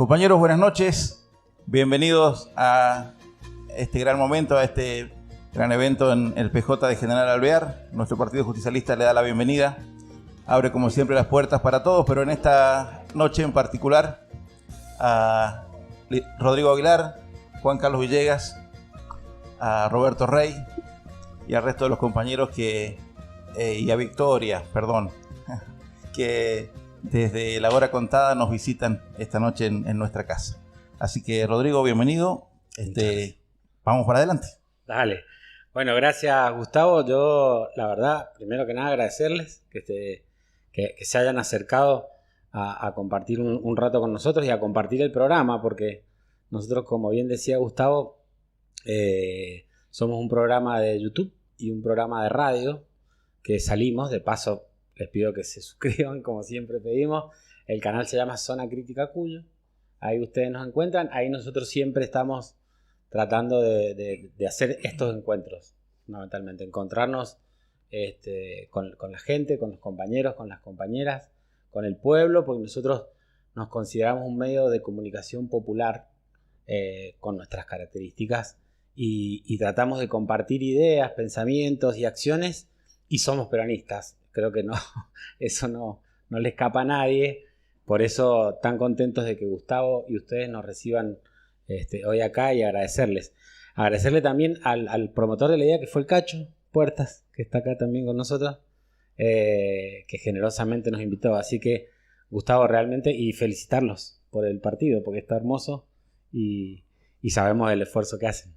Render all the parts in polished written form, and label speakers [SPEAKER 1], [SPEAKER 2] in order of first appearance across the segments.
[SPEAKER 1] Compañeros, buenas noches. Bienvenidos a este gran momento, a este gran evento en el PJ de General Alvear. Nuestro partido justicialista le da la bienvenida. Abre como siempre las puertas para todos, pero en esta noche en particular a Rodrigo Aguilar, Juan Carlos Villegas, a Roberto Rey y al resto de los compañeros y a Victoria, que desde la hora contada nos visitan esta noche en nuestra casa. Así que Rodrigo, bienvenido. Vamos para adelante.
[SPEAKER 2] Dale. Bueno, gracias Gustavo. Yo, la verdad, primero que nada agradecerles que se hayan acercado a compartir un rato con nosotros y a compartir el programa, porque nosotros, como bien decía Gustavo, somos un programa de YouTube y un programa de radio que salimos. De paso, les pido que se suscriban, como siempre pedimos. El canal se llama Zona Crítica Cuyo. Ahí ustedes nos encuentran. Ahí nosotros siempre estamos tratando de hacer estos encuentros, fundamentalmente. Encontrarnos con la gente, con los compañeros, con las compañeras, con el pueblo, porque nosotros nos consideramos un medio de comunicación popular con nuestras características y tratamos de compartir ideas, pensamientos y acciones, y somos peronistas. Creo que eso no le escapa a nadie. Por eso tan contentos de que Gustavo y ustedes nos reciban hoy acá, y agradecerles. Agradecerle también al promotor de la idea, que fue el Cacho Puertas, que está acá también con nosotros, que generosamente nos invitó. Así que, Gustavo, realmente, y felicitarlos por el partido, porque está hermoso y sabemos del esfuerzo que hacen.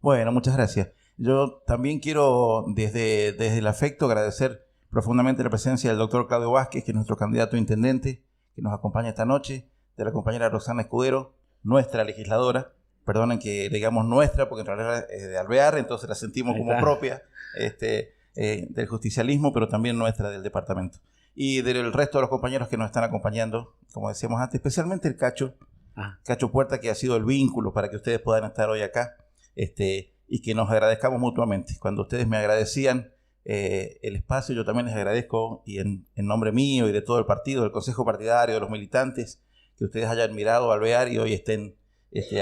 [SPEAKER 1] Bueno, muchas gracias. Yo también quiero, desde el afecto, agradecer profundamente la presencia del doctor Claudio Vázquez, que es nuestro candidato a intendente, que nos acompaña esta noche, de la compañera Roxana Escudero, nuestra legisladora. Perdonen que digamos nuestra, porque en realidad es de Alvear, entonces la sentimos como propia del justicialismo, pero también nuestra del departamento. Y del resto de los compañeros que nos están acompañando, como decíamos antes, especialmente el Cacho Puerta, que ha sido el vínculo para que ustedes puedan estar hoy acá, y que nos agradezcamos mutuamente. Cuando ustedes me agradecían el espacio, yo también les agradezco, y en nombre mío y de todo el partido, del consejo partidario, de los militantes, que ustedes hayan mirado a Alvear y hoy estén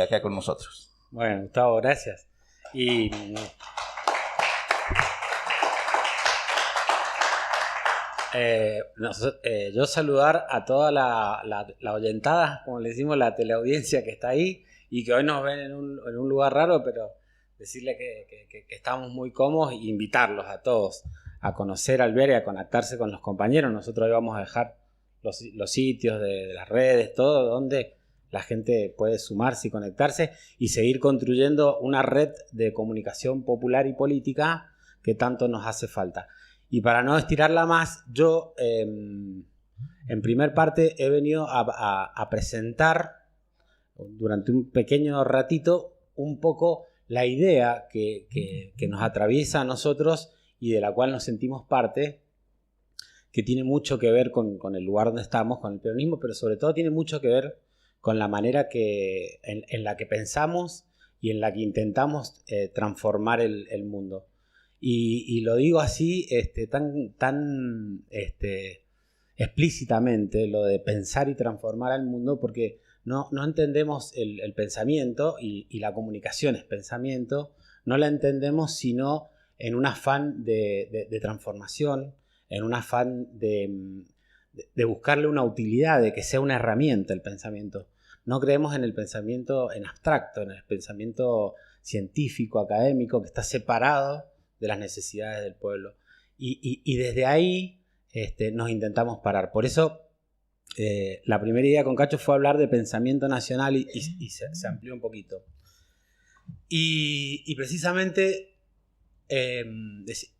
[SPEAKER 1] acá con nosotros.
[SPEAKER 2] Bueno, Gustavo, gracias. Y yo saludar a toda la oyentada, como le decimos, la teleaudiencia que está ahí y que hoy nos ven en un lugar raro, pero decirle que estamos muy cómodos, e invitarlos a todos a conocer Alvear y a conectarse con los compañeros. Nosotros hoy vamos a dejar los sitios de las redes, todo donde la gente puede sumarse y conectarse y seguir construyendo una red de comunicación popular y política que tanto nos hace falta. Y para no estirarla más, yo en primer parte he venido a presentar durante un pequeño ratito un poco la idea que nos atraviesa a nosotros y de la cual nos sentimos parte, que tiene mucho que ver con el lugar donde estamos, con el peronismo, pero sobre todo tiene mucho que ver con la manera en la que pensamos y en la que intentamos transformar el mundo. Y lo digo así tan explícitamente, lo de pensar y transformar el mundo, porque no entendemos el pensamiento, y la comunicación es pensamiento. No la entendemos sino en un afán de transformación, en un afán de buscarle una utilidad, de que sea una herramienta el pensamiento. No creemos en el pensamiento en abstracto, en el pensamiento científico, académico, que está separado de las necesidades del pueblo. Y desde ahí nos intentamos parar. Por eso la primera idea con Cacho fue hablar de pensamiento nacional y se amplió un poquito. Y precisamente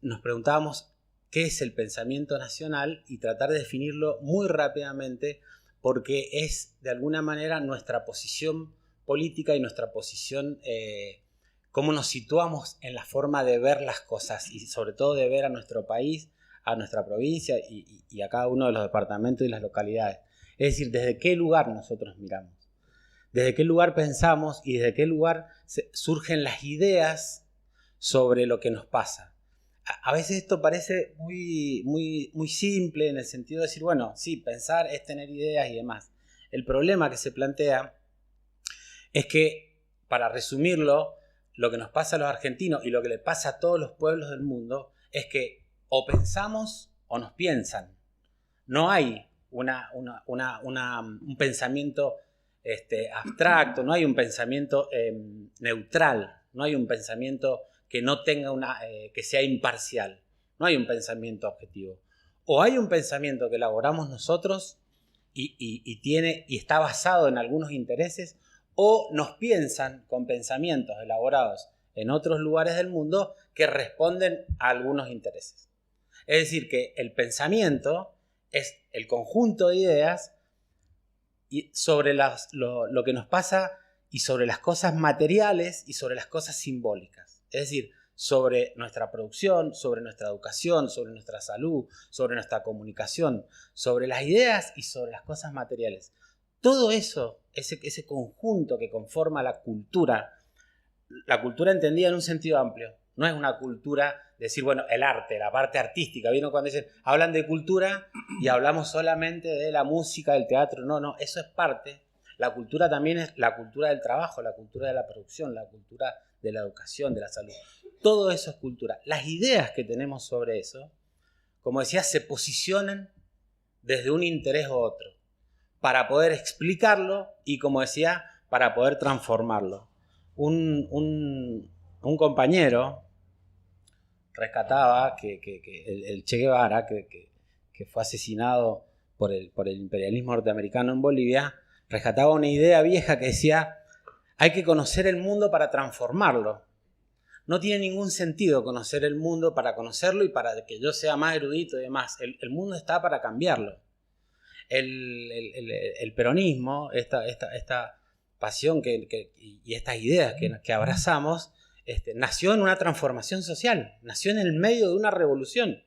[SPEAKER 2] nos preguntábamos qué es el pensamiento nacional y tratar de definirlo muy rápidamente, porque es de alguna manera nuestra posición política y nuestra posición, cómo nos situamos en la forma de ver las cosas y sobre todo de ver a nuestro país, a nuestra provincia y a cada uno de los departamentos y las localidades. Es decir, desde qué lugar nosotros miramos, desde qué lugar pensamos y desde qué lugar surgen las ideas sobre lo que nos pasa. A veces esto parece muy simple, en el sentido de decir, bueno, sí, pensar es tener ideas y demás. el problema que se plantea es que, para resumirlo, lo que nos pasa a los argentinos y lo que le pasa a todos los pueblos del mundo es que o pensamos o nos piensan. No hay un pensamiento abstracto, no hay un pensamiento neutral, no hay un pensamiento que no tenga que sea imparcial, no hay un pensamiento objetivo. O hay un pensamiento que elaboramos nosotros y está basado en algunos intereses, o nos piensan con pensamientos elaborados en otros lugares del mundo que responden a algunos intereses. Es decir, que el pensamiento es el conjunto de ideas sobre lo que nos pasa y sobre las cosas materiales y sobre las cosas simbólicas. Es decir, sobre nuestra producción, sobre nuestra educación, sobre nuestra salud, sobre nuestra comunicación, sobre las ideas y sobre las cosas materiales. Todo eso, ese conjunto que conforma la cultura entendida en un sentido amplio, no es una cultura de decir, bueno, el arte, la parte artística. ¿Vieron cuando dicen, hablan de cultura y hablamos solamente de la música, del teatro? No, eso es parte. La cultura también es la cultura del trabajo, la cultura de la producción, la cultura de la educación, de la salud. Todo eso es cultura. Las ideas que tenemos sobre eso, como decía, se posicionan desde un interés u otro, para poder explicarlo y, como decía, para poder transformarlo. Un compañero rescataba que el Che Guevara, que fue asesinado por el imperialismo norteamericano en Bolivia, rescataba una idea vieja que decía: hay que conocer el mundo para transformarlo. No tiene ningún sentido conocer el mundo para conocerlo y para que yo sea más erudito y demás. El mundo está para cambiarlo. El peronismo, esta pasión y estas ideas que abrazamos, nació en una transformación social, nació en el medio de una revolución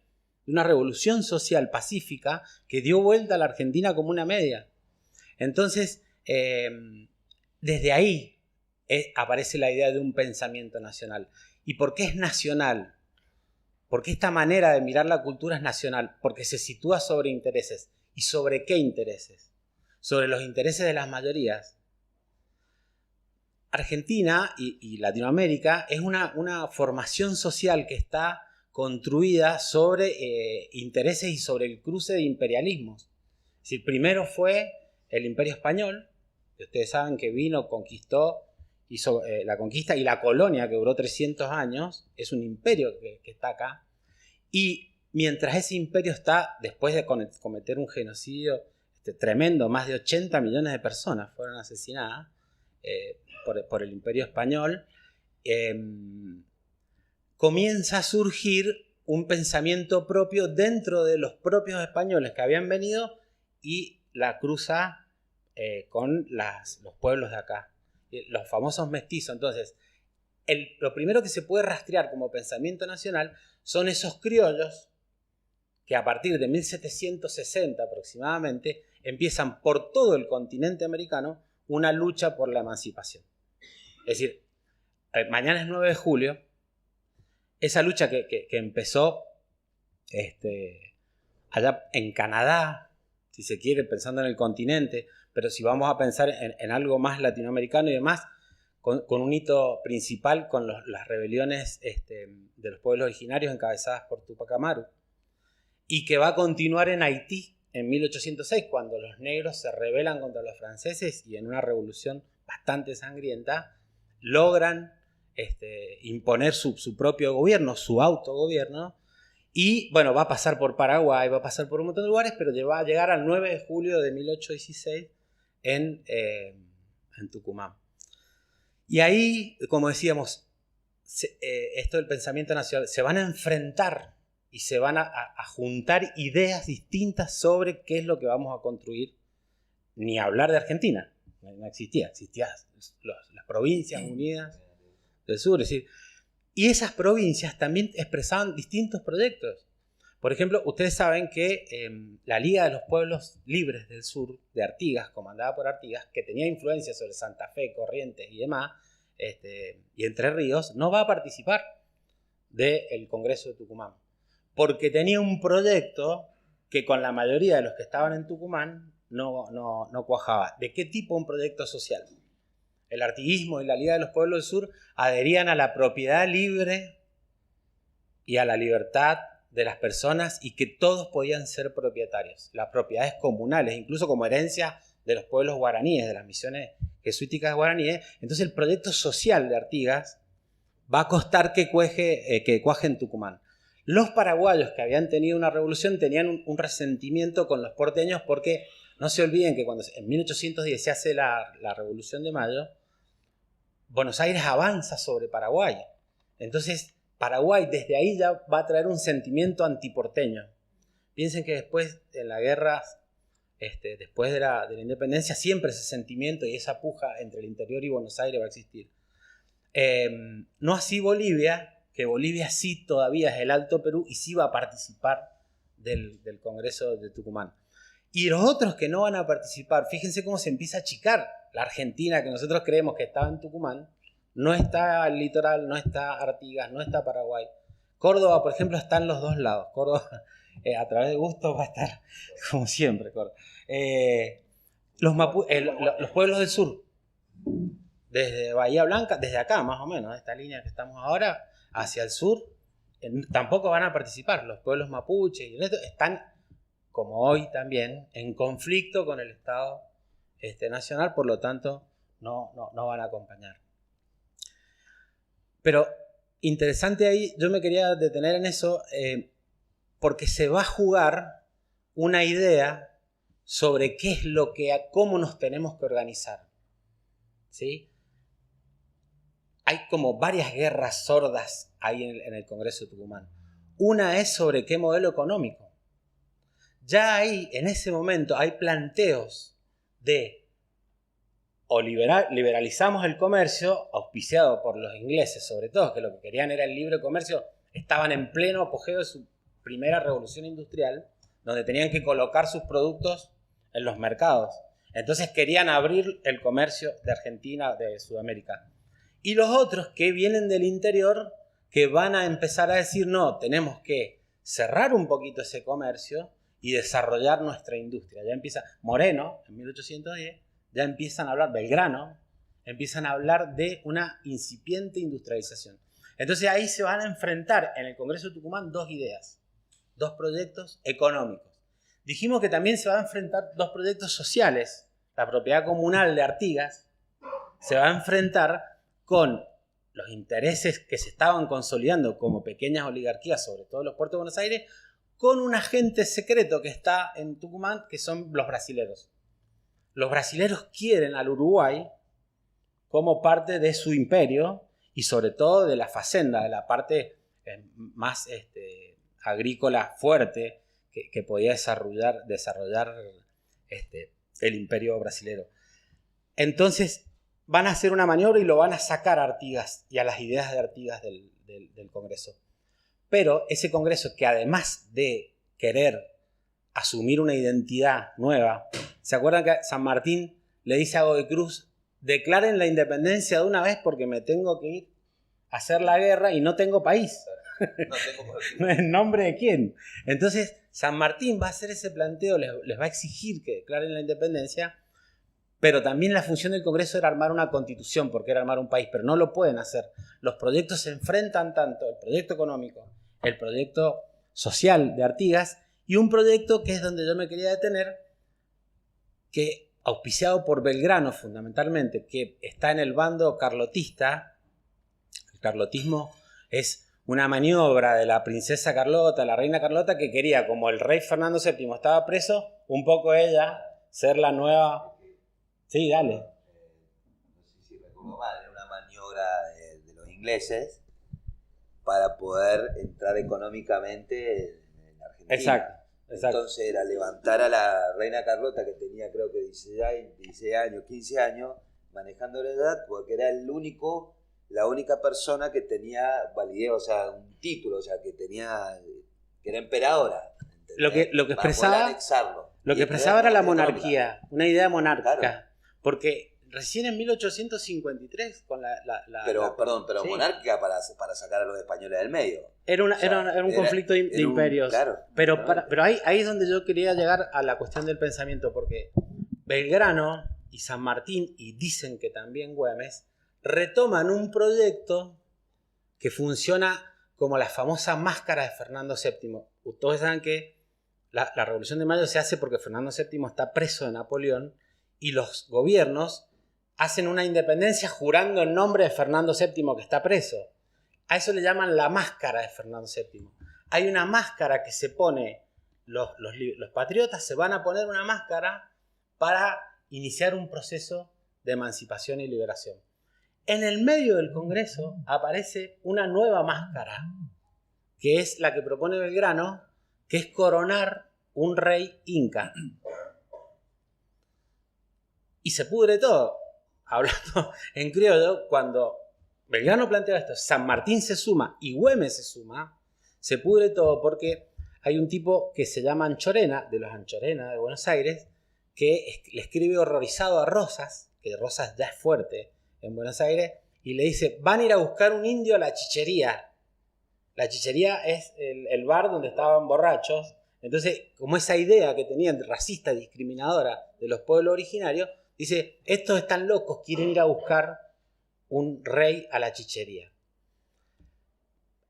[SPEAKER 2] social pacífica que dio vuelta a la Argentina como una media. Entonces, desde ahí aparece la idea de un pensamiento nacional. ¿Y por qué es nacional? Porque esta manera de mirar la cultura es nacional, porque se sitúa sobre intereses. ¿Y sobre qué intereses? Sobre los intereses de las mayorías. Argentina y Latinoamérica es una formación social que está construida sobre intereses y sobre el cruce de imperialismos. Es decir, primero fue el Imperio Español, que ustedes saben que vino, conquistó, hizo la conquista, y la colonia, que duró 300 años, es un imperio que está acá. Y mientras ese imperio está, después de cometer un genocidio tremendo, más de 80 millones de personas fueron asesinadas por el Imperio Español, comienza a surgir un pensamiento propio dentro de los propios españoles que habían venido y la cruza con los pueblos de acá, los famosos mestizos. Entonces, lo primero que se puede rastrear como pensamiento nacional son esos criollos que a partir de 1760 aproximadamente empiezan por todo el continente americano una lucha por la emancipación. Es decir, mañana es 9 de julio, esa lucha que empezó allá en Canadá, si se quiere, pensando en el continente, pero si vamos a pensar en algo más latinoamericano y demás, con un hito principal con las rebeliones de los pueblos originarios encabezadas por Tupac Amaru, y que va a continuar en Haití en 1806, cuando los negros se rebelan contra los franceses y en una revolución bastante sangrienta logran imponer su propio gobierno, su autogobierno, y bueno, va a pasar por Paraguay, va a pasar por un montón de lugares, pero va a llegar al 9 de julio de 1816 en Tucumán. Y ahí, como decíamos, esto del pensamiento nacional, se van a enfrentar y se van a juntar ideas distintas sobre qué es lo que vamos a construir. Ni hablar de Argentina, no existían las provincias unidas del sur. Es decir, y esas provincias también expresaban distintos proyectos. Por ejemplo, ustedes saben que la Liga de los Pueblos Libres del Sur, de Artigas, comandada por Artigas, que tenía influencia sobre Santa Fe, Corrientes y demás, y Entre Ríos, no va a participar del Congreso de Tucumán, porque tenía un proyecto que con la mayoría de los que estaban en Tucumán no cuajaba. ¿De qué tipo un proyecto social? El artiguismo y la Liga de los Pueblos del Sur adherían a la propiedad libre y a la libertad de las personas y que todos podían ser propietarios. Las propiedades comunales, incluso como herencia de los pueblos guaraníes, de las misiones jesuíticas guaraníes. Entonces el proyecto social de Artigas va a costar que cuaje en Tucumán. Los paraguayos que habían tenido una revolución tenían un resentimiento con los porteños porque no se olviden que cuando en 1810 se hace la Revolución de Mayo, Buenos Aires avanza sobre Paraguay. Entonces Paraguay desde ahí ya va a traer un sentimiento antiporteño. Piensen que después en la guerra, después de la independencia, siempre ese sentimiento y esa puja entre el interior y Buenos Aires va a existir. No así Bolivia, que Bolivia sí todavía es el Alto Perú y sí va a participar del Congreso de Tucumán. Y los otros que no van a participar, fíjense cómo se empieza a achicar. La Argentina, que nosotros creemos que estaba en Tucumán, no está el litoral, no está Artigas, no está Paraguay. Córdoba, por ejemplo, está en los dos lados. Córdoba, a través de Bustos, va a estar como siempre. Los pueblos del sur, desde Bahía Blanca, desde acá más o menos, esta línea que estamos ahora, hacia el sur, tampoco van a participar. Los pueblos mapuche y están, como hoy también, en conflicto con el Estado nacional, por lo tanto no van a acompañar. Pero interesante ahí, yo me quería detener en eso, porque se va a jugar una idea sobre qué es cómo nos tenemos que organizar. ¿Sí? Hay como varias guerras sordas ahí en el Congreso de Tucumán. Una es sobre qué modelo económico. Ya ahí, en ese momento, hay planteos de o liberalizamos el comercio, auspiciado por los ingleses sobre todo, que lo que querían era el libre comercio, estaban en pleno apogeo de su primera revolución industrial, donde tenían que colocar sus productos en los mercados. Entonces querían abrir el comercio de Argentina, de Sudamérica. Y los otros que vienen del interior, que van a empezar a decir, no, tenemos que cerrar un poquito ese comercio y desarrollar nuestra industria. Ya empieza Moreno, en 1810, ya empiezan a hablar, Belgrano, empiezan a hablar de una incipiente industrialización. Entonces ahí se van a enfrentar en el Congreso de Tucumán dos ideas, dos proyectos económicos. Dijimos que también se van a enfrentar dos proyectos sociales. La propiedad comunal de Artigas se va a enfrentar con los intereses que se estaban consolidando como pequeñas oligarquías, sobre todo en los puertos de Buenos Aires, con un agente secreto que está en Tucumán, que son los brasileros. Los brasileros quieren al Uruguay como parte de su imperio y sobre todo de la facenda, de la parte más agrícola fuerte que podía desarrollar el imperio brasilero. Entonces van a hacer una maniobra y lo van a sacar a Artigas y a las ideas de Artigas del Congreso. Pero ese Congreso, que además de querer asumir una identidad nueva, ¿se acuerdan que San Martín le dice a Godoy Cruz, declaren la independencia de una vez porque me tengo que ir a hacer la guerra y no tengo país? ¿En nombre de quién? Entonces San Martín va a hacer ese planteo, les va a exigir que declaren la independencia, pero también la función del Congreso era armar una constitución, porque era armar un país, pero no lo pueden hacer. Los proyectos se enfrentan tanto, el proyecto económico, el proyecto social de Artigas, y un proyecto que es donde yo me quería detener, que auspiciado por Belgrano fundamentalmente, que está en el bando carlotista. El carlotismo es una maniobra de la princesa Carlota, la reina Carlota, que quería, como el rey Fernando VII estaba preso, un poco ella ser la nueva... Sí, dale.
[SPEAKER 3] No sé si recuerdo mal, era una maniobra de los ingleses para poder entrar económicamente en Argentina.
[SPEAKER 2] Exacto.
[SPEAKER 3] Entonces era levantar a la reina Carlota, que tenía creo que 16 años, 15 años, manejando la edad, porque era la única persona que tenía validez, o sea, un título, o sea, que era emperadora.
[SPEAKER 2] Lo que expresaba era la monarquía, una idea monárquica. Claro. Porque recién en 1853 con
[SPEAKER 3] Perdón,
[SPEAKER 2] sí.
[SPEAKER 3] monárquica para sacar a los españoles del medio.
[SPEAKER 2] Era un conflicto de imperios.
[SPEAKER 3] Claro,
[SPEAKER 2] pero ahí es donde yo quería llegar a la cuestión del pensamiento, porque Belgrano y San Martín, y dicen que también Güemes, retoman un proyecto que funciona como la famosa máscara de Fernando VII. Ustedes saben que la Revolución de Mayo se hace porque Fernando VII está preso de Napoleón y los gobiernos hacen una independencia jurando en nombre de Fernando VII que está preso. A eso le llaman la máscara de Fernando VII. Hay una máscara que se pone, los patriotas se van a poner una máscara para iniciar un proceso de emancipación y liberación. En el medio del Congreso aparece una nueva máscara, que es la que propone Belgrano, que es coronar un rey inca. Y se pudre todo. Hablando en criollo, cuando Belgrano plantea esto, San Martín se suma y Güemes se suma, se pudre todo porque hay un tipo que se llama Anchorena, de los Anchorena de Buenos Aires, que le escribe horrorizado a Rosas, que Rosas ya es fuerte en Buenos Aires, y le dice, van a ir a buscar un indio a la chichería. La chichería es el bar donde estaban borrachos. Entonces, como esa idea que tenían racista, discriminadora de los pueblos originarios, dice, estos están locos, quieren ir a buscar un rey a la chichería.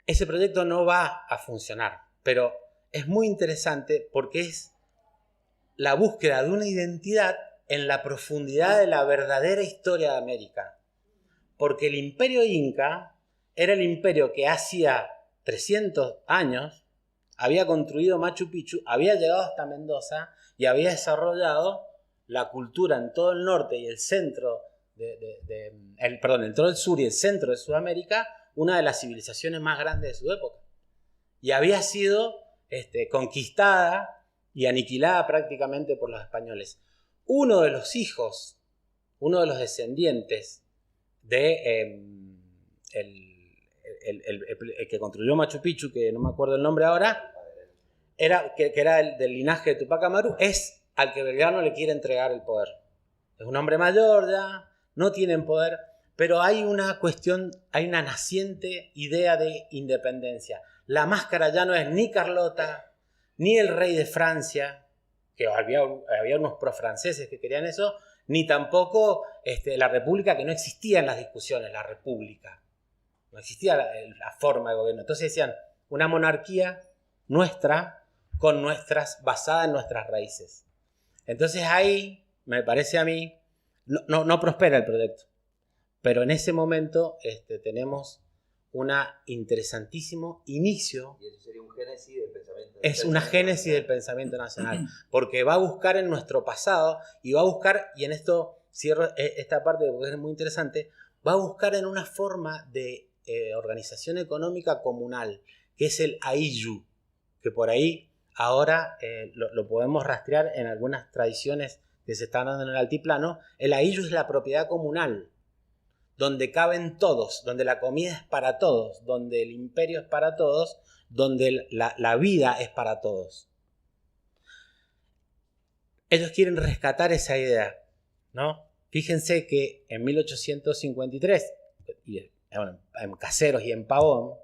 [SPEAKER 2] Ese proyecto no va a funcionar, pero es muy interesante porque es la búsqueda de una identidad en la profundidad de la verdadera historia de América. Porque el imperio inca era el imperio que hacía 300 años había construido Machu Picchu, había llegado hasta Mendoza y había desarrollado la cultura en todo el norte y el centro en todo el sur y el centro de Sudamérica, una de las civilizaciones más grandes de su época. Y había sido conquistada y aniquilada prácticamente por los españoles. Uno de los hijos, uno de los descendientes de el que construyó Machu Picchu, que no me acuerdo el nombre ahora, que era del linaje de Tupac Amaru, es al que Belgrano le quiere entregar el poder. Es un hombre mayor ya, no tienen poder, pero hay una cuestión, hay una naciente idea de independencia. La máscara ya no es ni Carlota, ni el rey de Francia, que había unos profranceses que querían eso, ni tampoco la república, que no existía en las discusiones, la república. No existía la forma de gobierno. Entonces decían, una monarquía nuestra, basada en nuestras raíces. Entonces ahí, me parece a mí, no prospera el proyecto. Pero en ese momento tenemos un interesantísimo inicio.
[SPEAKER 3] Y eso sería un génesis del pensamiento.
[SPEAKER 2] Es una génesis del pensamiento nacional. Porque va a buscar en nuestro pasado y va a buscar, y en esto cierro esta parte porque es muy interesante, va a buscar en una forma de organización económica comunal, que es el Ayllu, que por ahí ahora lo podemos rastrear en algunas tradiciones que se están dando en el altiplano. El Ayllu es la propiedad comunal, donde caben todos, donde la comida es para todos, donde el imperio es para todos, donde la vida es para todos. Ellos quieren rescatar esa idea, ¿no? Fíjense que en 1853, en Caseros y en Pavón,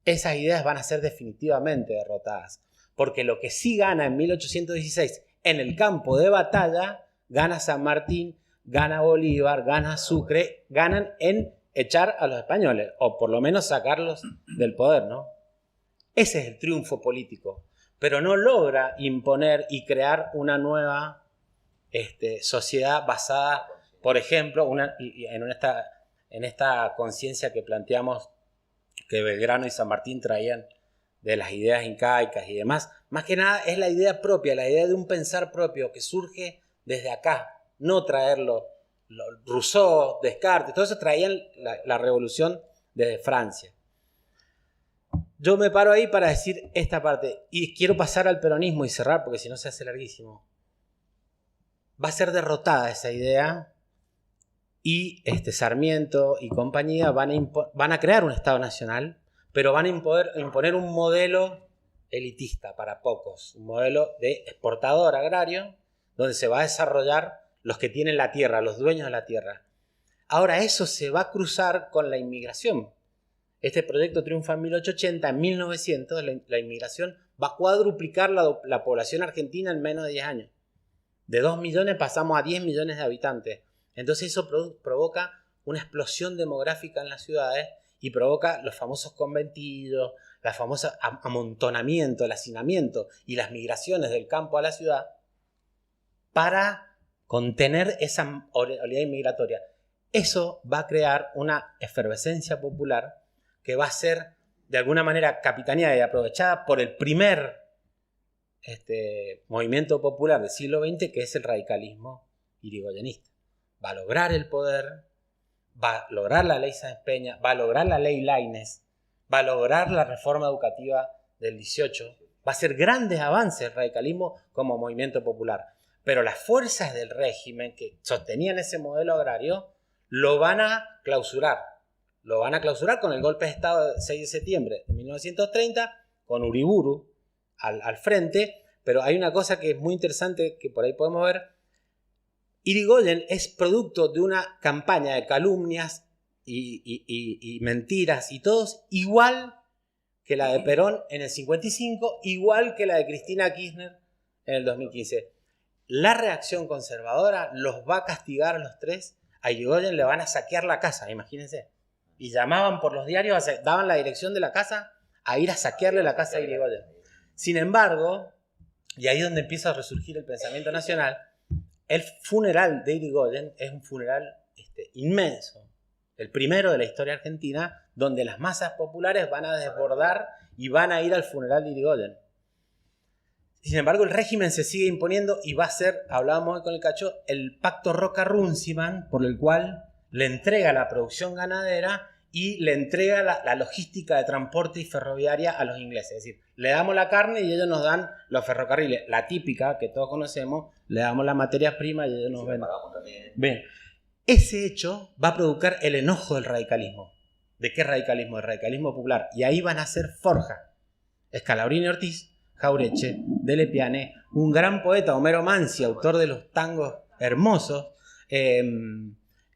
[SPEAKER 2] esas ideas van a ser definitivamente derrotadas. Porque lo que sí gana en 1816 en el campo de batalla, gana San Martín, gana Bolívar, gana Sucre, ganan en echar a los españoles, o por lo menos sacarlos del poder, ¿no? Ese es el triunfo político. Pero no logra imponer y crear una nueva sociedad basada, por ejemplo, en esta conciencia que planteamos que Belgrano y San Martín traían de las ideas incaicas y demás. Más que nada es la idea propia, la idea de un pensar propio que surge desde acá, no traerlo. Rousseau, Descartes, todo eso traían la revolución desde Francia. Yo me paro ahí para decir esta parte y quiero pasar al peronismo y cerrar porque si no se hace larguísimo. Va a ser derrotada esa idea y Sarmiento y compañía van a crear un Estado nacional, pero van a imponer un modelo elitista para pocos, un modelo de exportador agrario donde se va a desarrollar los que tienen la tierra, los dueños de la tierra. Ahora eso se va a cruzar con la inmigración. Este proyecto triunfa en 1880, en 1900 la inmigración va a cuadruplicar la población argentina en menos de 10 años. De 2 millones pasamos a 10 millones de habitantes. Entonces eso provoca una explosión demográfica en las ciudades y provoca los famosos conventillos, la famosa amontonamiento, el hacinamiento y las migraciones del campo a la ciudad para contener esa oleada inmigratoria. Eso va a crear una efervescencia popular que va a ser de alguna manera capitaneada y aprovechada por el primer movimiento popular del siglo XX, que es el radicalismo irigoyenista. Va a lograr el poder, va a lograr la ley Sáenz Peña, va a lograr la ley Lainez, va a lograr la reforma educativa del 18, va a hacer grandes avances el radicalismo como movimiento popular. Pero las fuerzas del régimen que sostenían ese modelo agrario lo van a clausurar. Lo van a clausurar con el golpe de Estado del 6 de septiembre de 1930, con Uriburu al frente. Pero hay una cosa que es muy interesante que por ahí podemos ver. Irigoyen es producto de una campaña de calumnias y mentiras y todos, igual que la de Perón en el 55, igual que la de Cristina Kirchner en el 2015. La reacción conservadora los va a castigar a los tres. A Irigoyen le van a saquear la casa, imagínense. Y llamaban por los diarios, daban la dirección de la casa a ir a saquearle la casa a Irigoyen. Sin embargo, y ahí es donde empieza a resurgir el pensamiento nacional, el funeral de Irigoyen es un funeral inmenso, el primero de la historia argentina, donde las masas populares van a desbordar y van a ir al funeral de Irigoyen. Sin embargo, el régimen se sigue imponiendo y va a ser, hablábamos hoy con el Cacho, el pacto Roca-Runciman, por el cual le entrega la producción ganadera y le entrega la logística de transporte y ferroviaria a los ingleses. Es decir, le damos la carne y ellos nos dan los ferrocarriles. La típica que todos conocemos, le damos la materia prima y ellos nos venden. Bien, ese hecho va a provocar el enojo del radicalismo. ¿De qué radicalismo? El radicalismo popular. Y ahí van a ser forja. Scalabrini Ortiz, Jauretche, Delle Piane, un gran poeta, Homero Mansi, autor de los tangos hermosos.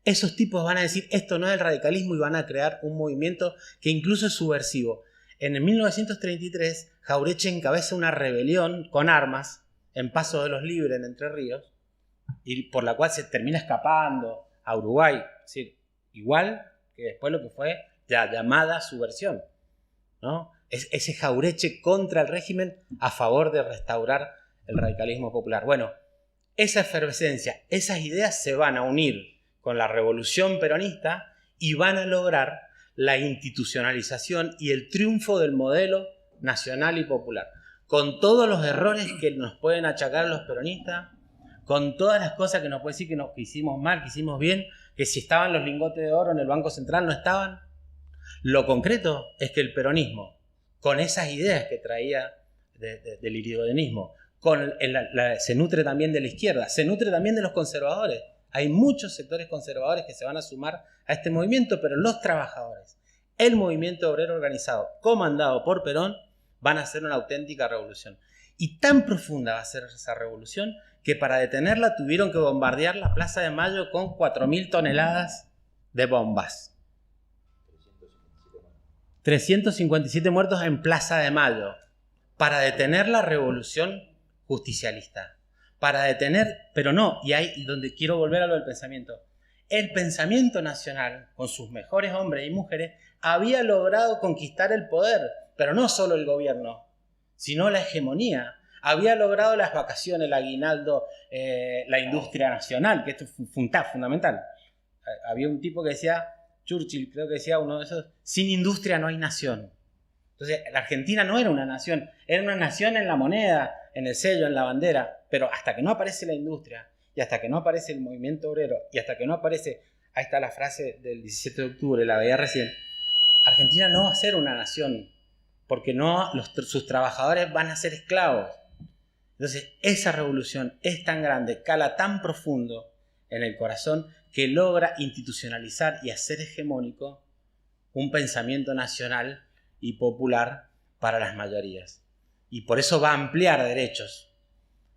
[SPEAKER 2] Esos tipos van a decir, esto no es el radicalismo, y van a crear un movimiento que incluso es subversivo. En el 1933, Jauretche encabeza una rebelión con armas en Paso de los Libres, en Entre Ríos, y por la cual se termina escapando a Uruguay. Es decir, igual que después lo que fue la llamada subversión, ¿no? Es ese Jauretche contra el régimen a favor de restaurar el radicalismo popular. Bueno, esa efervescencia, esas ideas se van a unir con la revolución peronista y van a lograr la institucionalización y el triunfo del modelo nacional y popular. Con todos los errores que nos pueden achacar a los peronistas, con todas las cosas que nos pueden decir que hicimos mal, que hicimos bien, que si estaban los lingotes de oro en el Banco Central no estaban. Lo concreto es que el peronismo, con esas ideas que traía del irigoyenismo, se nutre también de la izquierda, se nutre también de los conservadores. Hay muchos sectores conservadores que se van a sumar a este movimiento, pero los trabajadores, el movimiento obrero organizado, comandado por Perón, van a hacer una auténtica revolución. Y tan profunda va a ser esa revolución que para detenerla tuvieron que bombardear la Plaza de Mayo con 4.000 toneladas de bombas. 357 muertos en Plaza de Mayo para detener la revolución justicialista. Para detener, pero no, y ahí donde quiero volver a lo del pensamiento. El pensamiento nacional, con sus mejores hombres y mujeres, había logrado conquistar el poder, pero no solo el gobierno, sino la hegemonía. Había logrado las vacaciones, el aguinaldo, la industria nacional, que esto es fundamental. Había un tipo que decía, Churchill creo que decía uno de esos, sin industria no hay nación. Entonces, la Argentina no era una nación en la moneda, en el sello, en la bandera, pero hasta que no aparece la industria, y hasta que no aparece el movimiento obrero, y hasta que no aparece, ahí está la frase del 17 de octubre, la veía recién, Argentina no va a ser una nación, porque sus trabajadores van a ser esclavos. Entonces, esa revolución es tan grande, cala tan profundo en el corazón, que logra institucionalizar y hacer hegemónico un pensamiento nacional y popular para las mayorías. Y por eso va a ampliar derechos.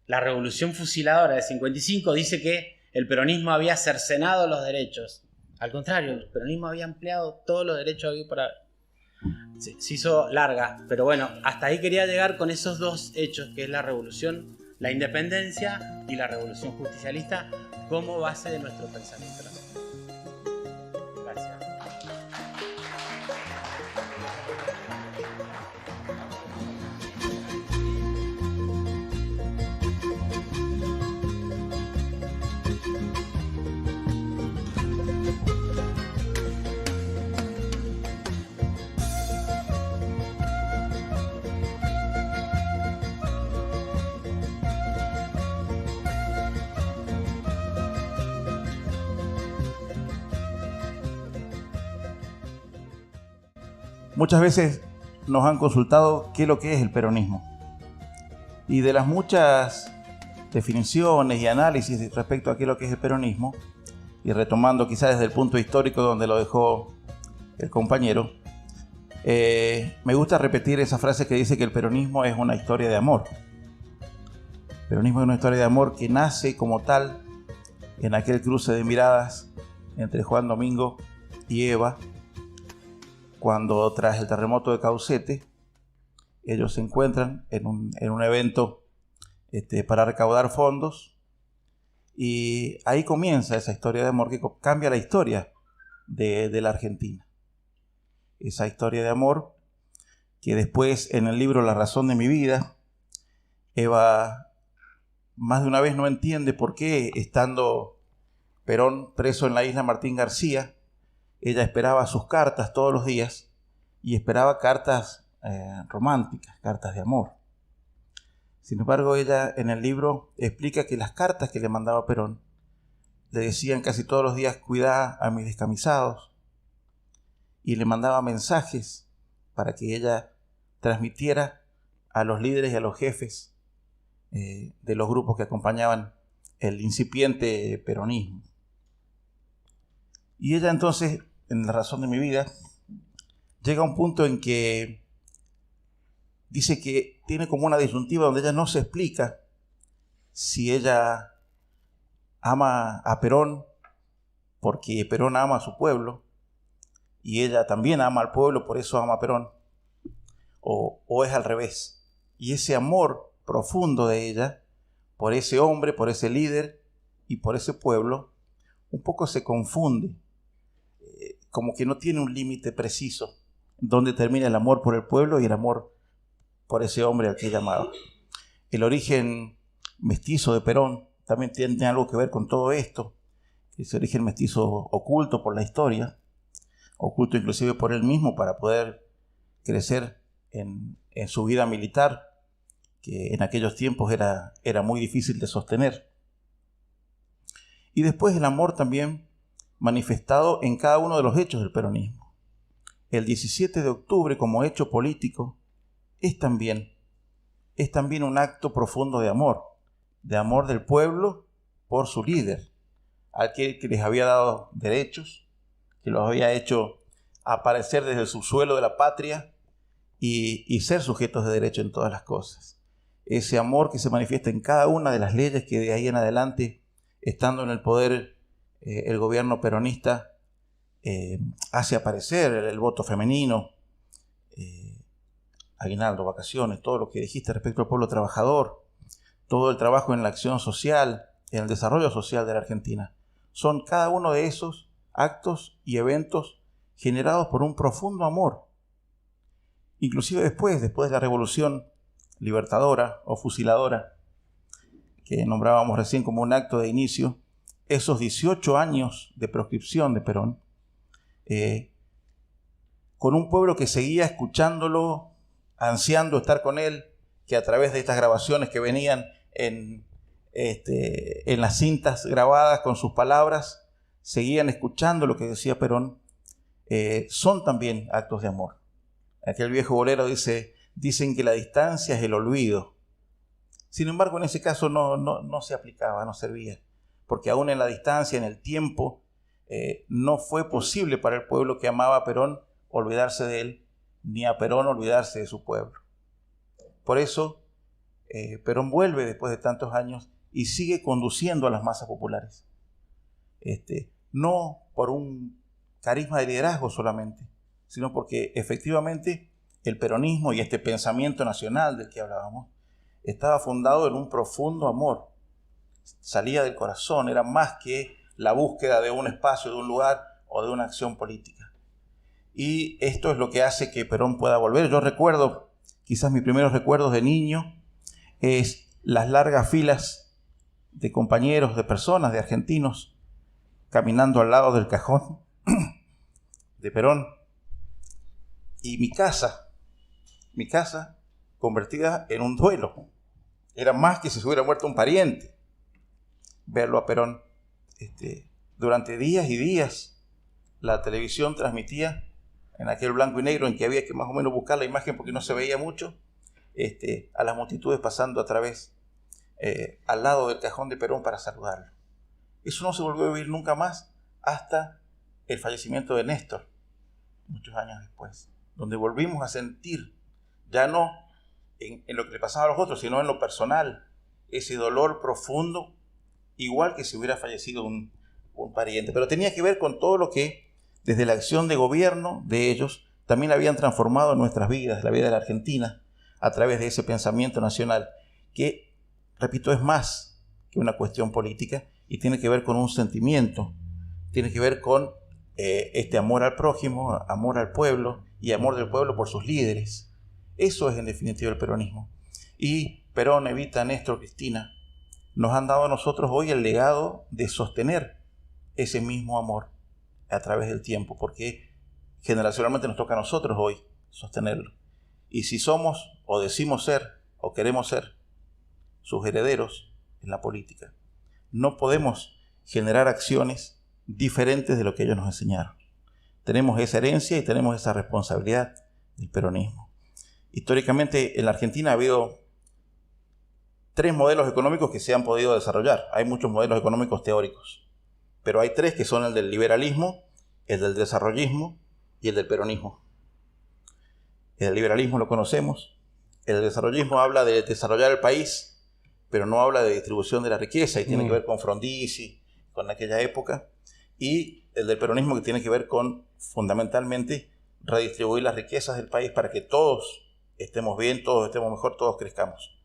[SPEAKER 2] La revolución fusiladora de 55 dice que el peronismo había cercenado los derechos. Al contrario, el peronismo había ampliado todos los derechos habidos para... Se hizo larga, pero bueno, hasta ahí quería llegar con esos dos hechos, que es la revolución, la independencia y la revolución justicialista, como base de nuestro pensamiento nacional. Gracias.
[SPEAKER 1] Muchas veces nos han consultado qué es lo que es el peronismo. Y de las muchas definiciones y análisis respecto a qué es lo que es el peronismo, y retomando quizás desde el punto histórico donde lo dejó el compañero, me gusta repetir esa frase que dice que el peronismo es una historia de amor. El peronismo es una historia de amor que nace como tal en aquel cruce de miradas entre Juan Domingo y Eva, cuando tras el terremoto de Caucete ellos se encuentran en un evento para recaudar fondos, y ahí comienza esa historia de amor que cambia la historia de la Argentina. Esa historia de amor que después en el libro La razón de mi vida, Eva más de una vez no entiende por qué, estando Perón preso en la isla Martín García, ella esperaba sus cartas todos los días y esperaba cartas románticas, cartas de amor. Sin embargo, ella en el libro explica que las cartas que le mandaba Perón le decían casi todos los días: cuidá a mis descamisados, y le mandaba mensajes para que ella transmitiera a los líderes y a los jefes de los grupos que acompañaban el incipiente peronismo. Y ella entonces, en La razón de mi vida, llega a un punto en que dice que tiene como una disyuntiva donde ella no se explica si ella ama a Perón porque Perón ama a su pueblo y ella también ama al pueblo, por eso ama a Perón, o es al revés. Y ese amor profundo de ella por ese hombre, por ese líder y por ese pueblo, un poco se confunde, como que no tiene un límite preciso donde termina el amor por el pueblo y el amor por ese hombre al que ella amaba. El origen mestizo de Perón también tiene algo que ver con todo esto, ese origen mestizo oculto por la historia, oculto inclusive por él mismo para poder crecer en su vida militar, que en aquellos tiempos era muy difícil de sostener. Y después el amor también manifestado en cada uno de los hechos del peronismo. El 17 de octubre como hecho político es también un acto profundo de amor del pueblo por su líder, aquel que les había dado derechos, que los había hecho aparecer desde el subsuelo de la patria y ser sujetos de derecho en todas las cosas. Ese amor que se manifiesta en cada una de las leyes que de ahí en adelante, estando en el poder, el gobierno peronista hace aparecer: el voto femenino, aguinaldo, vacaciones, todo lo que dijiste respecto al pueblo trabajador, todo el trabajo en la acción social, en el desarrollo social de la Argentina. Son cada uno de esos actos y eventos generados por un profundo amor. Inclusive después de la revolución libertadora o fusiladora, que nombrábamos recién como un acto de inicio, esos 18 años de proscripción de Perón, con un pueblo que seguía escuchándolo, ansiando estar con él, que a través de estas grabaciones que venían en las cintas grabadas con sus palabras, seguían escuchando lo que decía Perón, son también actos de amor. Aquel viejo bolero dicen que la distancia es el olvido. Sin embargo, en ese caso no se aplicaba, no servía, porque aún en la distancia, en el tiempo, no fue posible para el pueblo que amaba a Perón olvidarse de él, ni a Perón olvidarse de su pueblo. Por eso, Perón vuelve después de tantos años y sigue conduciendo a las masas populares. no por un carisma de liderazgo solamente, sino porque efectivamente el peronismo y este pensamiento nacional del que hablábamos estaba fundado en un profundo amor. Salía del corazón, era más que la búsqueda de un espacio, de un lugar o de una acción política. Y esto es lo que hace que Perón pueda volver. Yo recuerdo, quizás mis primeros recuerdos de niño, es las largas filas de compañeros, de personas, de argentinos, caminando al lado del cajón de Perón. Y mi casa convertida en un duelo. Era más que si se hubiera muerto un pariente. Verlo a Perón. Durante días y días la televisión transmitía en aquel blanco y negro en que había que más o menos buscar la imagen porque no se veía mucho, a las multitudes pasando a través, al lado del cajón de Perón para saludarlo. Eso no se volvió a vivir nunca más hasta el fallecimiento de Néstor, muchos años después, donde volvimos a sentir, ya no en lo que le pasaba a los otros, sino en lo personal, ese dolor profundo, igual que si hubiera fallecido un pariente. Pero tenía que ver con todo lo que, desde la acción de gobierno de ellos, también habían transformado en nuestras vidas, la vida de la Argentina, a través de ese pensamiento nacional, que, repito, es más que una cuestión política y tiene que ver con un sentimiento, tiene que ver con este amor al prójimo, amor al pueblo y amor del pueblo por sus líderes. Eso es en definitiva el peronismo. Y Perón, Evita, Néstor, Cristina nos han dado a nosotros hoy el legado de sostener ese mismo amor a través del tiempo, porque generacionalmente nos toca a nosotros hoy sostenerlo. Y si somos o decimos ser o queremos ser sus herederos en la política, no podemos generar acciones diferentes de lo que ellos nos enseñaron. Tenemos esa herencia y tenemos esa responsabilidad del peronismo. Históricamente en la Argentina ha habido 3 modelos económicos que se han podido desarrollar. Hay muchos modelos económicos teóricos, pero hay 3 que son el del liberalismo, el del desarrollismo y el del peronismo. El del liberalismo lo conocemos. El del desarrollismo habla de desarrollar el país, pero no habla de distribución de la riqueza y tiene que ver con Frondizi, con aquella época. Y el del peronismo que tiene que ver con, fundamentalmente, redistribuir las riquezas del país para que todos estemos bien, todos estemos mejor, todos crezcamos.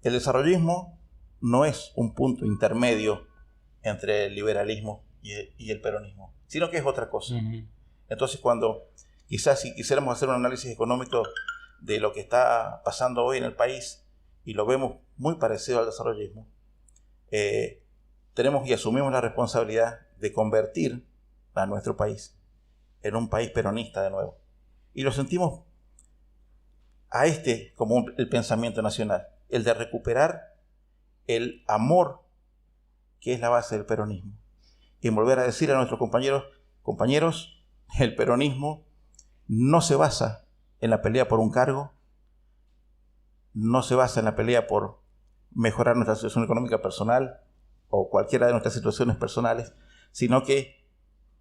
[SPEAKER 1] El desarrollismo no es un punto intermedio entre el liberalismo y el peronismo, sino que es otra cosa. Entonces, cuando quizás si quisiéramos hacer un análisis económico de lo que está pasando hoy en el país y lo vemos muy parecido al desarrollismo, tenemos y asumimos la responsabilidad de convertir a nuestro país en un país peronista de nuevo. Y lo sentimos a como el pensamiento nacional, el de recuperar el amor que es la base del peronismo. Y volver a decir a nuestros compañeros, el peronismo no se basa en la pelea por un cargo, no se basa en la pelea por mejorar nuestra situación económica personal o cualquiera de nuestras situaciones personales, sino que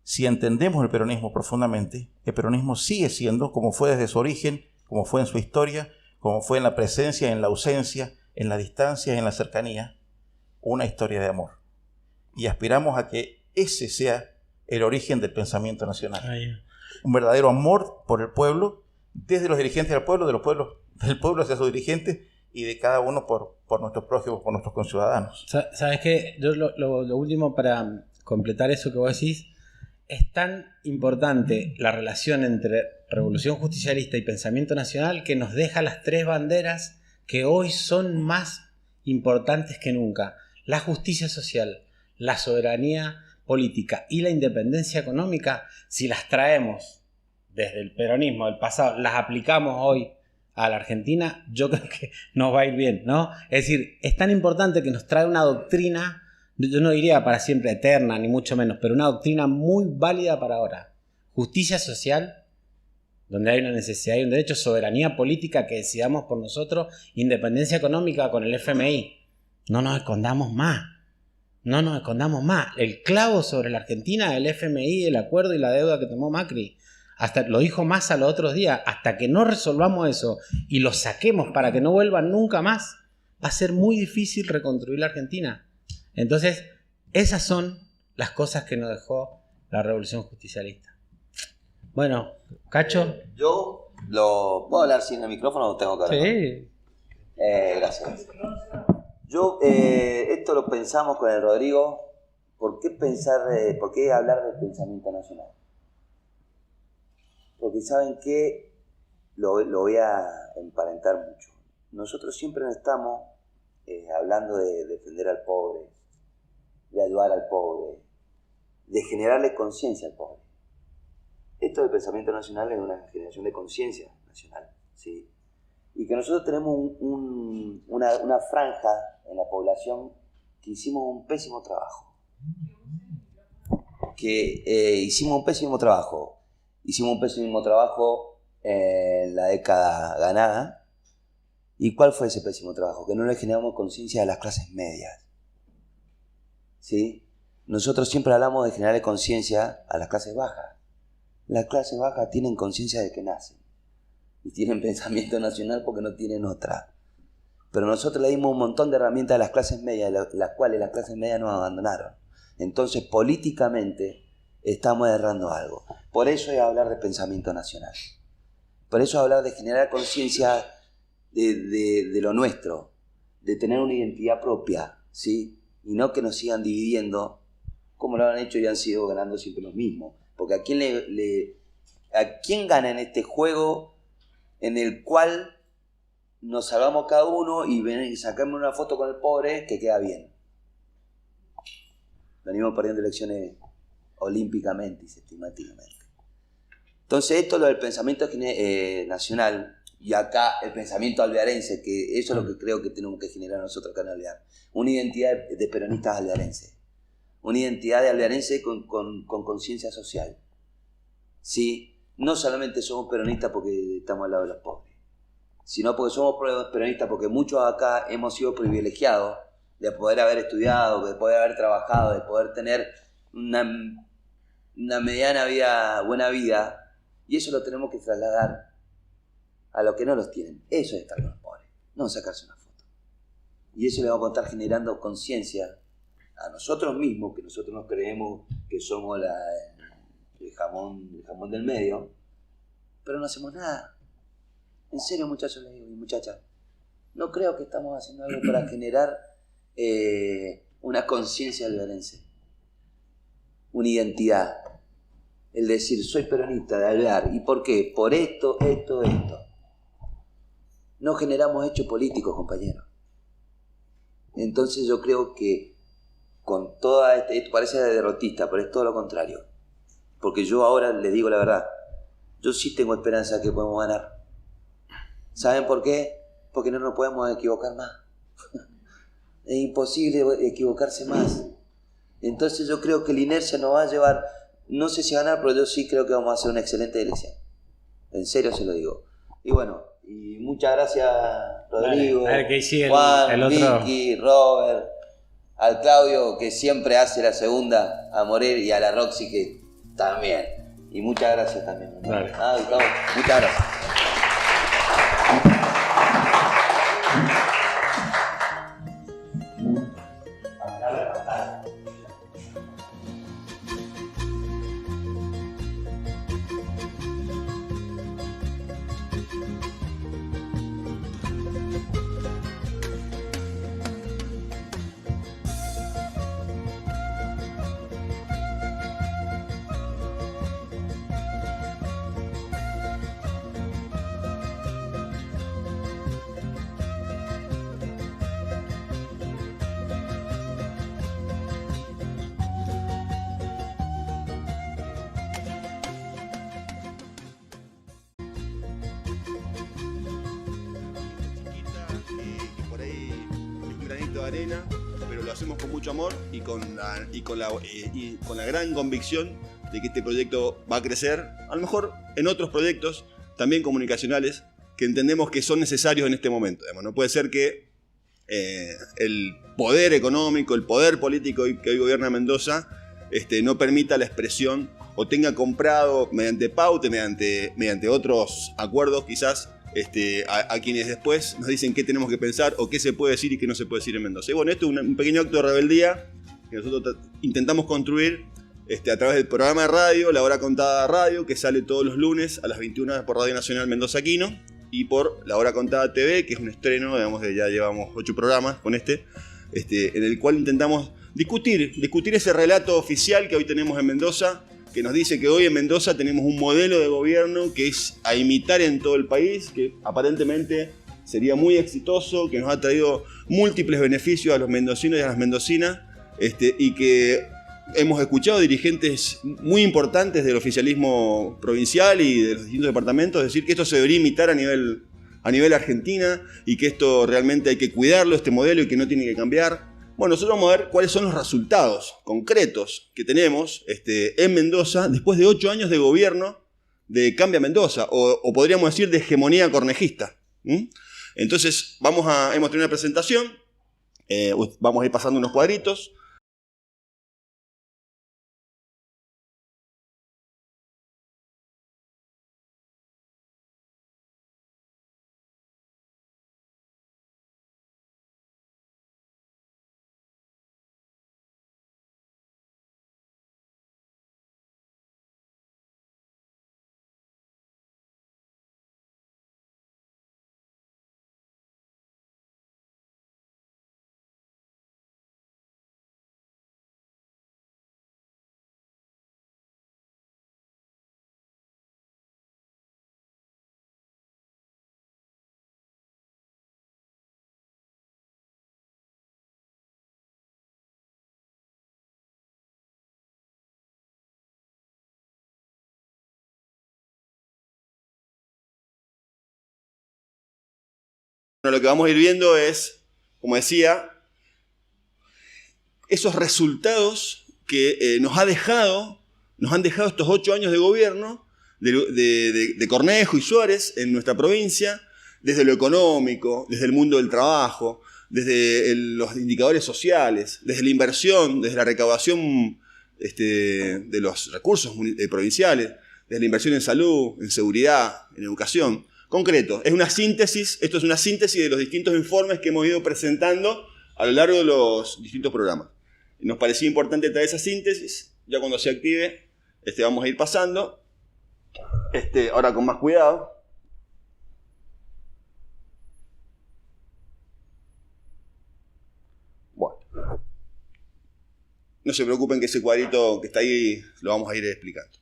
[SPEAKER 1] si entendemos el peronismo profundamente, el peronismo sigue siendo, como fue desde su origen, como fue en su historia, como fue en la presencia, en la ausencia, en la distancia, en la cercanía, una historia de amor. Y aspiramos a que ese sea el origen del pensamiento nacional. Un verdadero amor por el pueblo, desde los dirigentes del pueblo, del pueblo hacia sus dirigentes y de cada uno por nuestros prójimos, por nuestros conciudadanos.
[SPEAKER 2] ¿Sabes qué? Yo lo último para completar eso que vos decís, es tan importante la relación entre revolución justicialista y pensamiento nacional que nos deja las 3 banderas que hoy son más importantes que nunca: la justicia social, la soberanía política y la independencia económica. Si las traemos desde el peronismo del pasado, las aplicamos hoy a la Argentina, yo creo que nos va a ir bien, ¿no? Es decir, es tan importante que nos trae una doctrina, yo no diría para siempre eterna, ni mucho menos, pero una doctrina muy válida para ahora. Justicia social, donde hay una necesidad y un derecho, soberanía política, que decidamos por nosotros, independencia económica con el FMI. No nos escondamos más. El clavo sobre la Argentina, el FMI, el acuerdo y la deuda que tomó Macri. Hasta lo dijo Massa los otros días, hasta que no resolvamos eso y lo saquemos para que no vuelvan nunca más, va a ser muy difícil reconstruir la Argentina. Entonces, esas son las cosas que nos dejó la Revolución Justicialista. Bueno, Cacho.
[SPEAKER 3] Yo ¿puedo hablar sin el micrófono o tengo que hablar?
[SPEAKER 2] Sí.
[SPEAKER 3] Gracias. Yo, esto lo pensamos con el Rodrigo. ¿Por qué hablar del pensamiento nacional? Porque saben que lo voy a emparentar mucho. Nosotros siempre estamos hablando de defender al pobre, de ayudar al pobre, de generarle conciencia al pobre. Esto del pensamiento nacional es una generación de conciencia nacional, ¿sí? Y que nosotros tenemos una franja en la población que hicimos un pésimo trabajo. Hicimos un pésimo trabajo en la década ganada. ¿Y cuál fue ese pésimo trabajo? Que no le generamos conciencia a las clases medias, ¿sí? Nosotros siempre hablamos de generarle conciencia a las clases bajas. Las clases bajas tienen conciencia de que nacen y tienen pensamiento nacional porque no tienen otra. Pero nosotros le dimos un montón de herramientas a las clases medias, las cuales las clases medias nos abandonaron. Entonces, políticamente, estamos errando algo. Por eso es hablar de pensamiento nacional. Por eso es hablar de generar conciencia de lo nuestro, de tener una identidad propia, ¿sí? Y no que nos sigan dividiendo, como lo han hecho y han sido ganando siempre los mismos. Porque ¿a quién gana en este juego en el cual nos salvamos cada uno y sacamos una foto con el pobre que queda bien? Venimos perdiendo elecciones olímpicamente y sistemáticamente. Entonces esto es lo del pensamiento nacional, y acá el pensamiento alvearense, que eso es lo que creo que tenemos que generar nosotros acá en Alvear. Una identidad de peronistas alvearenses. Una identidad de alvearense con conciencia social. ¿Sí? No solamente somos peronistas porque estamos al lado de los pobres, sino porque somos peronistas porque muchos acá hemos sido privilegiados de poder haber estudiado, de poder haber trabajado, de poder tener una mediana vida, buena vida, y eso lo tenemos que trasladar a los que no los tienen. Eso es estar con los pobres, no sacarse una foto. Y eso le vamos a estar generando conciencia a nosotros mismos, que nosotros nos creemos que somos el jamón del medio, pero no hacemos nada. En serio, muchachos, les digo, y muchachas, no creo que estamos haciendo algo para generar una conciencia alvearense, una identidad. El decir, soy peronista de Alvear. ¿Y por qué? Por esto. No generamos hechos políticos, compañeros. Entonces yo creo que con toda esto parece derrotista, pero es todo lo contrario. Porque yo ahora les digo la verdad, yo sí tengo esperanza que podemos ganar. ¿Saben por qué? Porque no nos podemos equivocar más. Es imposible equivocarse más. Entonces yo creo que la inercia nos va a llevar, no sé si a ganar, pero yo sí creo que vamos a hacer una excelente elección. En serio se lo digo. Y bueno, y muchas gracias, Rodrigo,
[SPEAKER 2] a ver qué sigue
[SPEAKER 3] Juan,
[SPEAKER 2] el otro.
[SPEAKER 3] Vicky, Robert, al Claudio, que siempre hace la segunda a morir, y a la Roxy, que también. Y muchas gracias también.
[SPEAKER 2] Vale.
[SPEAKER 3] Gustavo, muchas gracias.
[SPEAKER 4] De arena, pero lo hacemos con mucho amor y con la gran convicción de que este proyecto va a crecer, a lo mejor en otros proyectos también comunicacionales que entendemos que son necesarios en este momento. No puede ser que el poder económico, el poder político que hoy gobierna Mendoza no permita la expresión o tenga comprado mediante paute, mediante otros acuerdos quizás, a quienes después nos dicen qué tenemos que pensar o qué se puede decir y qué no se puede decir en Mendoza. Y bueno, esto es un pequeño acto de rebeldía que nosotros intentamos construir a través del programa de radio, La Hora Contada Radio, que sale todos los lunes a las 21 por Radio Nacional Mendoza Aquino, y por La Hora Contada TV, que es un estreno, digamos, ya llevamos 8 programas con en el cual intentamos discutir ese relato oficial que hoy tenemos en Mendoza, que nos dice que hoy en Mendoza tenemos un modelo de gobierno que es a imitar en todo el país, que aparentemente sería muy exitoso, que nos ha traído múltiples beneficios a los mendocinos y a las mendocinas, y que hemos escuchado dirigentes muy importantes del oficialismo provincial y de los distintos departamentos decir que esto se debería imitar a nivel Argentina y que esto realmente hay que cuidarlo, este modelo, y que no tiene que cambiar. Bueno, nosotros vamos a ver cuáles son los resultados concretos que tenemos en Mendoza después de 8 años de gobierno de Cambia Mendoza, o podríamos decir de hegemonía cornejista. Entonces, hemos tenido una presentación, vamos a ir pasando unos cuadritos. Bueno, lo que vamos a ir viendo es, como decía, esos resultados que nos han dejado estos 8 años de gobierno de Cornejo y Suárez en nuestra provincia, desde lo económico, desde el mundo del trabajo, desde los indicadores sociales, desde la inversión, desde la recaudación de los recursos provinciales, desde la inversión en salud, en seguridad, en educación. Concreto, esto es una síntesis de los distintos informes que hemos ido presentando a lo largo de los distintos programas. Nos parecía importante traer esa síntesis, ya cuando se active vamos a ir pasando, ahora con más cuidado. Bueno, no se preocupen que ese cuadrito que está ahí lo vamos a ir explicando.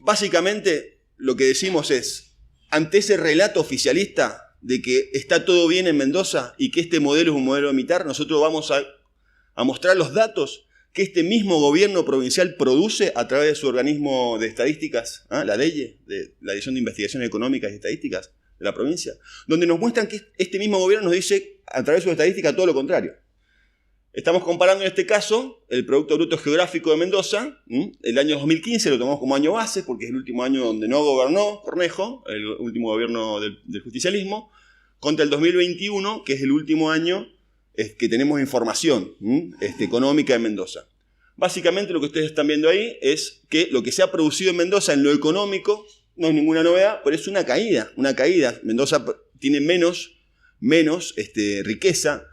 [SPEAKER 4] Básicamente, lo que decimos es, ante ese relato oficialista de que está todo bien en Mendoza y que este modelo es un modelo a imitar, nosotros vamos a mostrar los datos que este mismo gobierno provincial produce a través de su organismo de estadísticas, la DEIE, de la Dirección de Investigaciones Económicas y Estadísticas de la provincia, donde nos muestran que este mismo gobierno nos dice a través de su estadística todo lo contrario. Estamos comparando en este caso el Producto Bruto Geográfico de Mendoza, el año 2015 lo tomamos como año base porque es el último año donde no gobernó Cornejo, el último gobierno del justicialismo, contra el 2021, que es el último año que tenemos información económica en Mendoza. Básicamente lo que ustedes están viendo ahí es que lo que se ha producido en Mendoza en lo económico no es ninguna novedad, pero es una caída. Mendoza tiene menos riqueza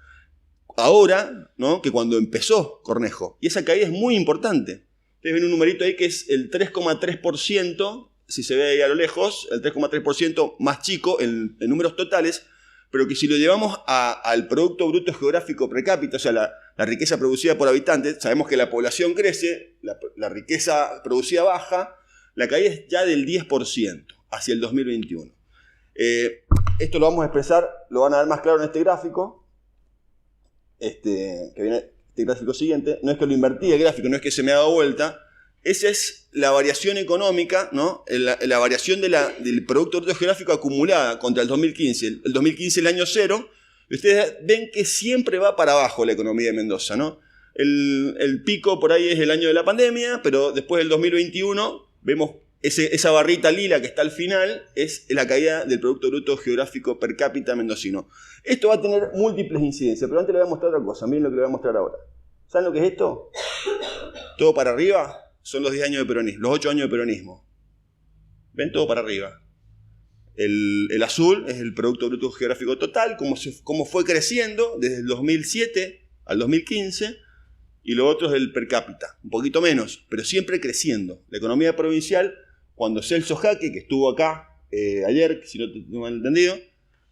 [SPEAKER 4] ahora, ¿no?, que cuando empezó Cornejo. Y esa caída es muy importante. Ustedes ven un numerito ahí que es el 3,3%, si se ve ahí a lo lejos, el 3,3% más chico en números totales, pero que si lo llevamos al Producto Bruto Geográfico per cápita, o sea, la riqueza producida por habitante, sabemos que la población crece, la riqueza producida baja, la caída es ya del 10% hacia el 2021. Esto lo vamos a expresar, lo van a ver más claro en este gráfico, que viene este gráfico siguiente. No es que lo invertí el gráfico, no es que se me ha dado vuelta. Esa es la variación económica, ¿no? La variación del Producto Bruto Geográfico acumulada contra el 2015. El 2015 el año cero. Y ustedes ven que siempre va para abajo la economía de Mendoza, ¿no? El pico por ahí es el año de la pandemia, pero después del 2021 vemos esa barrita lila que está al final, es la caída del Producto Bruto Geográfico per cápita mendocino. Esto va a tener múltiples incidencias, pero antes les voy a mostrar otra cosa. Miren lo que les voy a mostrar ahora. ¿Saben lo que es esto? Todo para arriba son los 10 años de peronismo, los 8 años de peronismo. ¿Ven? Todo para arriba. El azul es el Producto Bruto Geográfico total, cómo fue creciendo desde el 2007 al 2015, y lo otro es el per cápita, un poquito menos, pero siempre creciendo. La economía provincial, cuando Celso Jaque, que estuvo acá ayer, si no tengo mal entendido,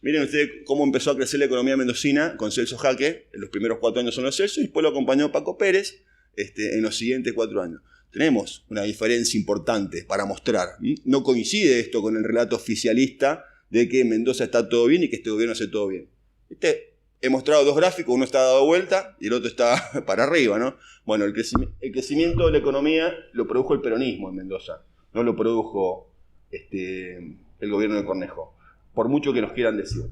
[SPEAKER 4] miren ustedes cómo empezó a crecer la economía mendocina con Celso Jaque. En los primeros 4 años son los Celso, y después lo acompañó Paco Pérez en los siguientes 4 años. Tenemos una diferencia importante para mostrar. No coincide esto con el relato oficialista de que en Mendoza está todo bien y que este gobierno hace todo bien. He mostrado 2 gráficos, uno está dado vuelta y el otro está para arriba, ¿no? Bueno, el crecimiento de la economía lo produjo el peronismo en Mendoza, no lo produjo el gobierno de Cornejo, por mucho que nos quieran decir.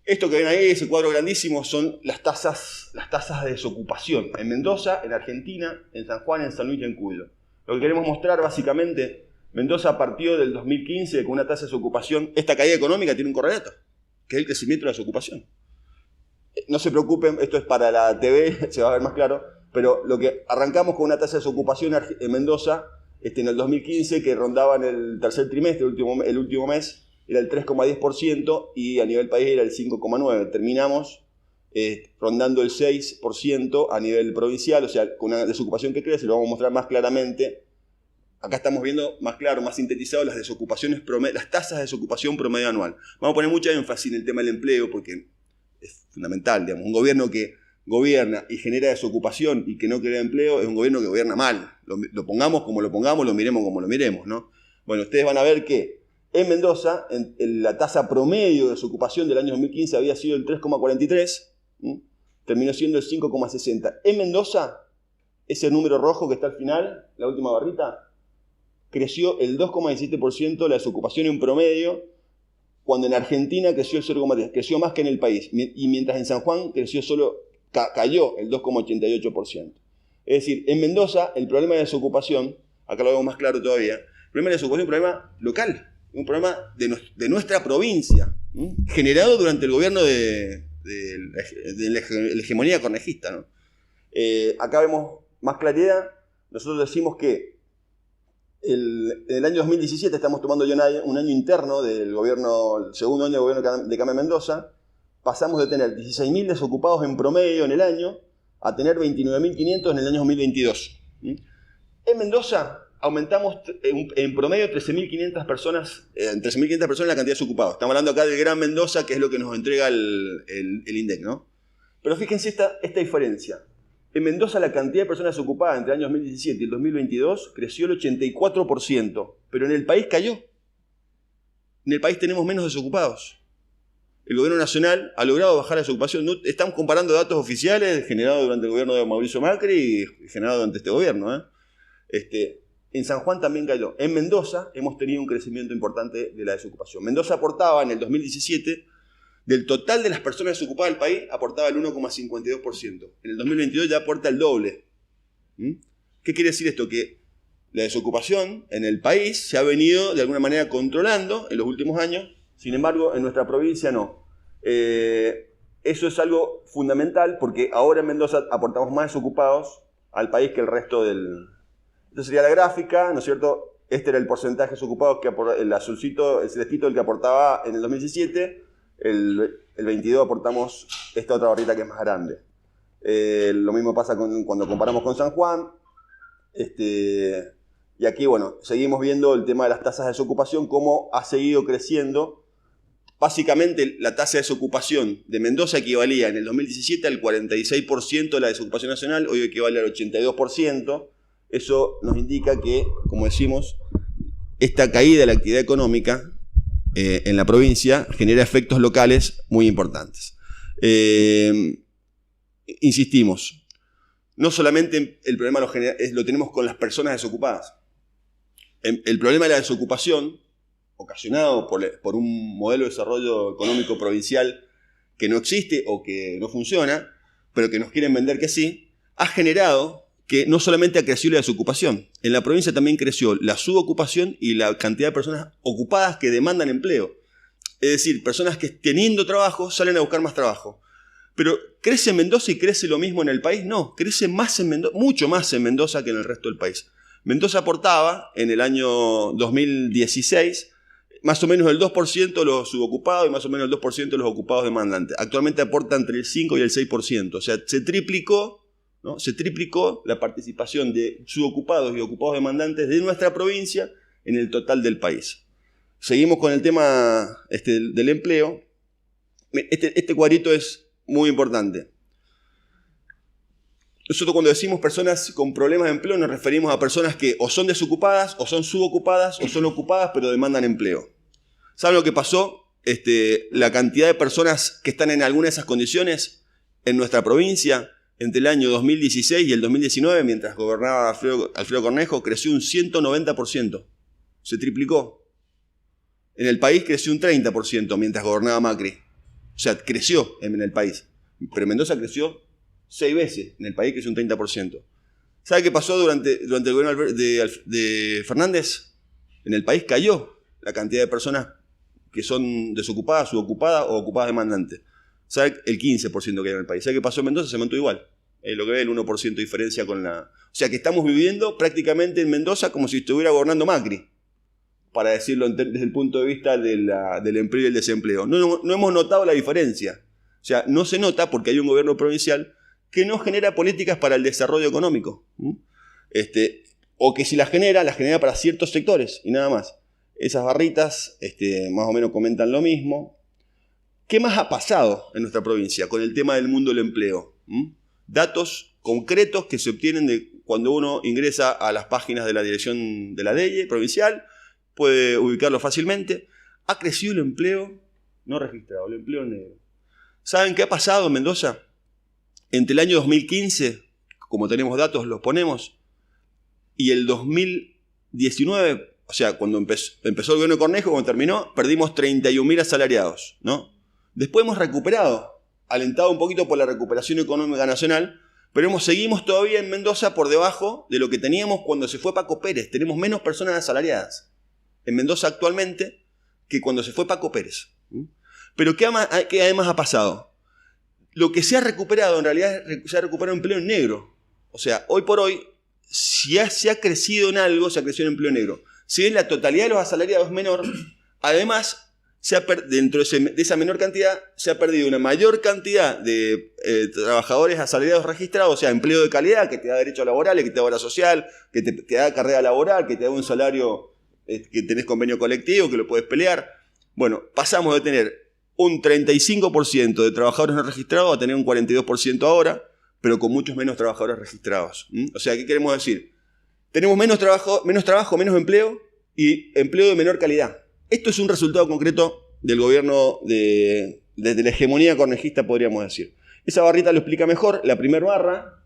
[SPEAKER 4] Esto que ven ahí, ese cuadro grandísimo, son las tasas de desocupación en Mendoza, en Argentina, en San Juan, en San Luis y en Cuyo. Lo que queremos mostrar básicamente, Mendoza partió del 2015 con una tasa de desocupación. Esta caída económica tiene un correlato, que es el crecimiento de la desocupación. No se preocupen, esto es para la TV, se va a ver más claro, pero lo que arrancamos con una tasa de desocupación en Mendoza en el 2015, que rondaba en el tercer trimestre, el último mes, era el 3,10% y a nivel país era el 5,9%. Terminamos rondando el 6% a nivel provincial, o sea, con una desocupación que crece, lo vamos a mostrar más claramente. Acá estamos viendo más claro, más sintetizado las tasas de desocupación promedio anual. Vamos a poner mucha énfasis en el tema del empleo porque es fundamental, digamos. Un gobierno que gobierna y genera desocupación y que no crea empleo es un gobierno que gobierna mal. Lo pongamos como lo pongamos, lo miremos como lo miremos, ¿no? Bueno, ustedes van a ver que en Mendoza la tasa promedio de desocupación del año 2015 había sido el 3,43, terminó siendo el 5,60. En Mendoza, ese número rojo que está al final, la última barrita, creció el 2,17% la desocupación en promedio, cuando en Argentina creció el 0,3%, creció más que en el país, y mientras en San Juan cayó el 2,88%. Es decir, en Mendoza el problema de desocupación, acá lo vemos más claro todavía, el problema de desocupación es un problema local, un problema de nuestra provincia, generado durante el gobierno de la hegemonía cornejista, ¿no? Acá vemos más claridad. Nosotros decimos que en el año 2017 estamos tomando ya un año interno del gobierno, el segundo año del gobierno de Came Mendoza. Pasamos de tener 16.000 desocupados en promedio en el año a tener 29.500 en el año 2022. En Mendoza aumentamos en promedio 13.500 personas, en la cantidad de desocupados. Estamos hablando acá del Gran Mendoza, que es lo que nos entrega el INDEC, ¿no? Pero fíjense esta diferencia. En Mendoza la cantidad de personas desocupadas entre el año 2017 y el 2022 creció el 84%, pero en el país cayó. En el país tenemos menos desocupados. El gobierno nacional ha logrado bajar la desocupación. No, estamos comparando datos oficiales generados durante el gobierno de Mauricio Macri y generados durante este gobierno, En San Juan también cayó. En Mendoza hemos tenido un crecimiento importante de la desocupación. Mendoza aportaba en el 2017, del total de las personas desocupadas del país, aportaba el 1,52%. En el 2022 ya aporta el doble. ¿Qué quiere decir esto? Que la desocupación en el país se ha venido de alguna manera controlando en los últimos años, sin embargo en nuestra provincia no. Eso es algo fundamental porque ahora en Mendoza aportamos más desocupados al país que el resto del... Esta sería la gráfica, ¿no es cierto? Este era el porcentaje de desocupados, el azulcito, el celestito, el que aportaba en el 2017. El 22 aportamos esta otra barrita que es más grande. Lo mismo pasa cuando comparamos con San Juan. Y aquí, bueno, seguimos viendo el tema de las tasas de desocupación, cómo ha seguido creciendo. Básicamente, la tasa de desocupación de Mendoza equivalía en el 2017 al 46% de la desocupación nacional, hoy equivale al 82%. Eso nos indica que, como decimos, esta caída de la actividad económica en la provincia genera efectos locales muy importantes. Insistimos, no solamente el problema lo tenemos con las personas desocupadas. El problema de la desocupación, ocasionado por un modelo de desarrollo económico provincial que no existe o que no funciona, pero que nos quieren vender que sí, ha generado que no solamente ha crecido la desocupación, en la provincia también creció la subocupación y la cantidad de personas ocupadas que demandan empleo. Es decir, personas que teniendo trabajo salen a buscar más trabajo. Pero ¿crece en Mendoza y crece lo mismo en el país? No, crece más en Mendoza, mucho más en Mendoza que en el resto del país. Mendoza aportaba en el año 2016 más o menos el 2% de los subocupados y más o menos el 2% de los ocupados demandantes. Actualmente aporta entre el 5 y el 6%, o sea, se triplicó, ¿no? Se triplicó la participación de subocupados y ocupados demandantes de nuestra provincia en el total del país. Seguimos con el tema del empleo. Este cuadrito es muy importante. Nosotros cuando decimos personas con problemas de empleo nos referimos a personas que o son desocupadas, o son subocupadas, o son ocupadas pero demandan empleo. ¿Saben lo que pasó? La cantidad de personas que están en alguna de esas condiciones en nuestra provincia entre el año 2016 y el 2019, mientras gobernaba Alfredo Cornejo, creció un 190%. Se triplicó. En el país creció un 30% mientras gobernaba Macri. O sea, creció en el país. Pero en Mendoza creció 6 veces. En el país creció un 30%. ¿Sabe qué pasó durante el gobierno de Fernández? En el país cayó la cantidad de personas que son desocupadas, subocupadas o ocupadas demandantes. ¿Sabe? El 15% que hay en el país. ¿Sabe qué pasó en Mendoza? Se mantuvo igual. Lo que ve el 1% de diferencia con la... O sea que estamos viviendo prácticamente en Mendoza como si estuviera gobernando Macri, para decirlo desde el punto de vista del empleo y el desempleo. No hemos notado la diferencia. O sea, no se nota porque hay un gobierno provincial que no genera políticas para el desarrollo económico. O que si las genera para ciertos sectores y nada más. Esas barritas más o menos comentan lo mismo. ¿Qué más ha pasado en nuestra provincia con el tema del mundo del empleo? Datos concretos que se obtienen de cuando uno ingresa a las páginas de la dirección de la DEIE provincial, puede ubicarlo fácilmente. Ha crecido el empleo no registrado, el empleo negro. ¿Saben qué ha pasado en Mendoza? Entre el año 2015, como tenemos datos, los ponemos, y el 2019, o sea, cuando empezó el gobierno de Cornejo, cuando terminó, perdimos 31.000 asalariados, ¿no? Después hemos recuperado, alentado un poquito por la recuperación económica nacional, pero seguimos todavía en Mendoza por debajo de lo que teníamos cuando se fue Paco Pérez. Tenemos menos personas asalariadas en Mendoza actualmente que cuando se fue Paco Pérez. Pero ¿qué además ha pasado? Lo que se ha recuperado, en realidad, se ha recuperado empleo en negro. O sea, hoy por hoy, si se ha crecido en algo, se ha crecido en empleo negro. Si bien la totalidad de los asalariados es menor, además, dentro de esa menor cantidad, se ha perdido una mayor cantidad de trabajadores asalariados registrados, o sea, empleo de calidad, que te da derechos laborales, que te da obra social, que te da carrera laboral, que te da un salario, que tenés convenio colectivo, que lo puedes pelear. Bueno, pasamos de tener un 35% de trabajadores no registrados a tener un 42% ahora, pero con muchos menos trabajadores registrados. O sea, ¿qué queremos decir? Tenemos menos trabajo, menos empleo y empleo de menor calidad. Esto es un resultado concreto del gobierno desde la hegemonía cornejista, podríamos decir. Esa barrita lo explica mejor. La primera barra,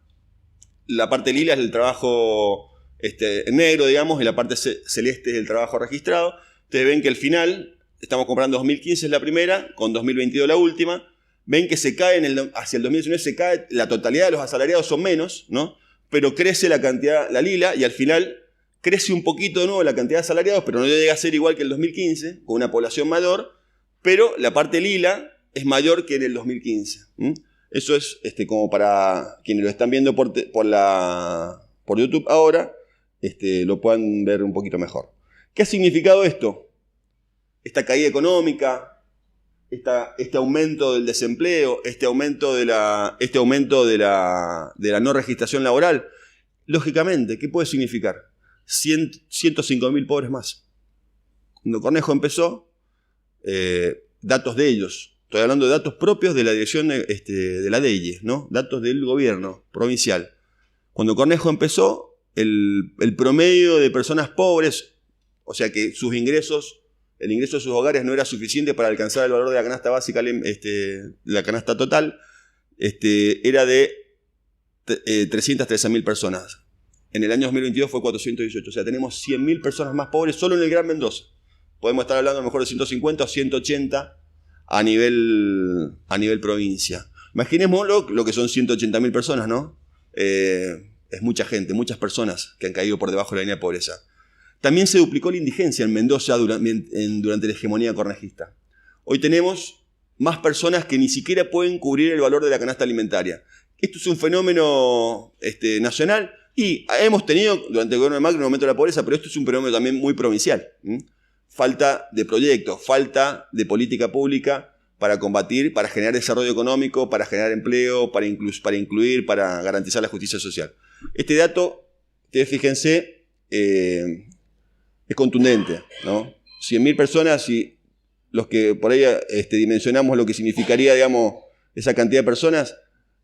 [SPEAKER 4] la parte lila es el trabajo en negro, digamos, y la parte celeste es el trabajo registrado. Ustedes ven que al final, estamos comparando 2015 es la primera, con 2022 la última. Ven que se cae hacia el 2019, se cae, la totalidad de los asalariados son menos, ¿no? Pero crece la cantidad, la lila, y al final crece un poquito de nuevo la cantidad de asalariados, pero no llega a ser igual que el 2015, con una población mayor, pero la parte lila es mayor que en el 2015. Eso es como para quienes lo están viendo por YouTube ahora, lo puedan ver un poquito mejor. ¿Qué ha significado esto? Esta caída económica, este aumento del desempleo, este aumento de la no registración laboral. Lógicamente, ¿qué puede significar? 105.000 pobres más. Cuando Cornejo empezó, datos de ellos, estoy hablando de datos propios de la dirección de la DEIE, ¿no? Datos del gobierno provincial. Cuando Cornejo empezó, el promedio de personas pobres, o sea que sus ingresos, el ingreso de sus hogares no era suficiente para alcanzar el valor de la canasta básica, la canasta total, era de 313.000 personas. En el año 2022 fue 418, o sea, tenemos 100.000 personas más pobres solo en el Gran Mendoza. Podemos estar hablando a lo mejor de 150 o 180 a nivel provincia. Imaginémoslo lo que son 180.000 personas, ¿no? Es mucha gente, muchas personas que han caído por debajo de la línea de pobreza. También se duplicó la indigencia en Mendoza durante la hegemonía cornejista. Hoy tenemos más personas que ni siquiera pueden cubrir el valor de la canasta alimentaria. Esto es un fenómeno nacional y hemos tenido durante el gobierno de Macri un aumento de la pobreza, pero esto es un fenómeno también muy provincial. Falta de proyectos, falta de política pública para combatir, para generar desarrollo económico, para generar empleo, para incluir, para garantizar la justicia social. Este dato, ustedes fíjense, es contundente, ¿no? 100.000 personas, y los que por ahí dimensionamos lo que significaría, digamos, esa cantidad de personas,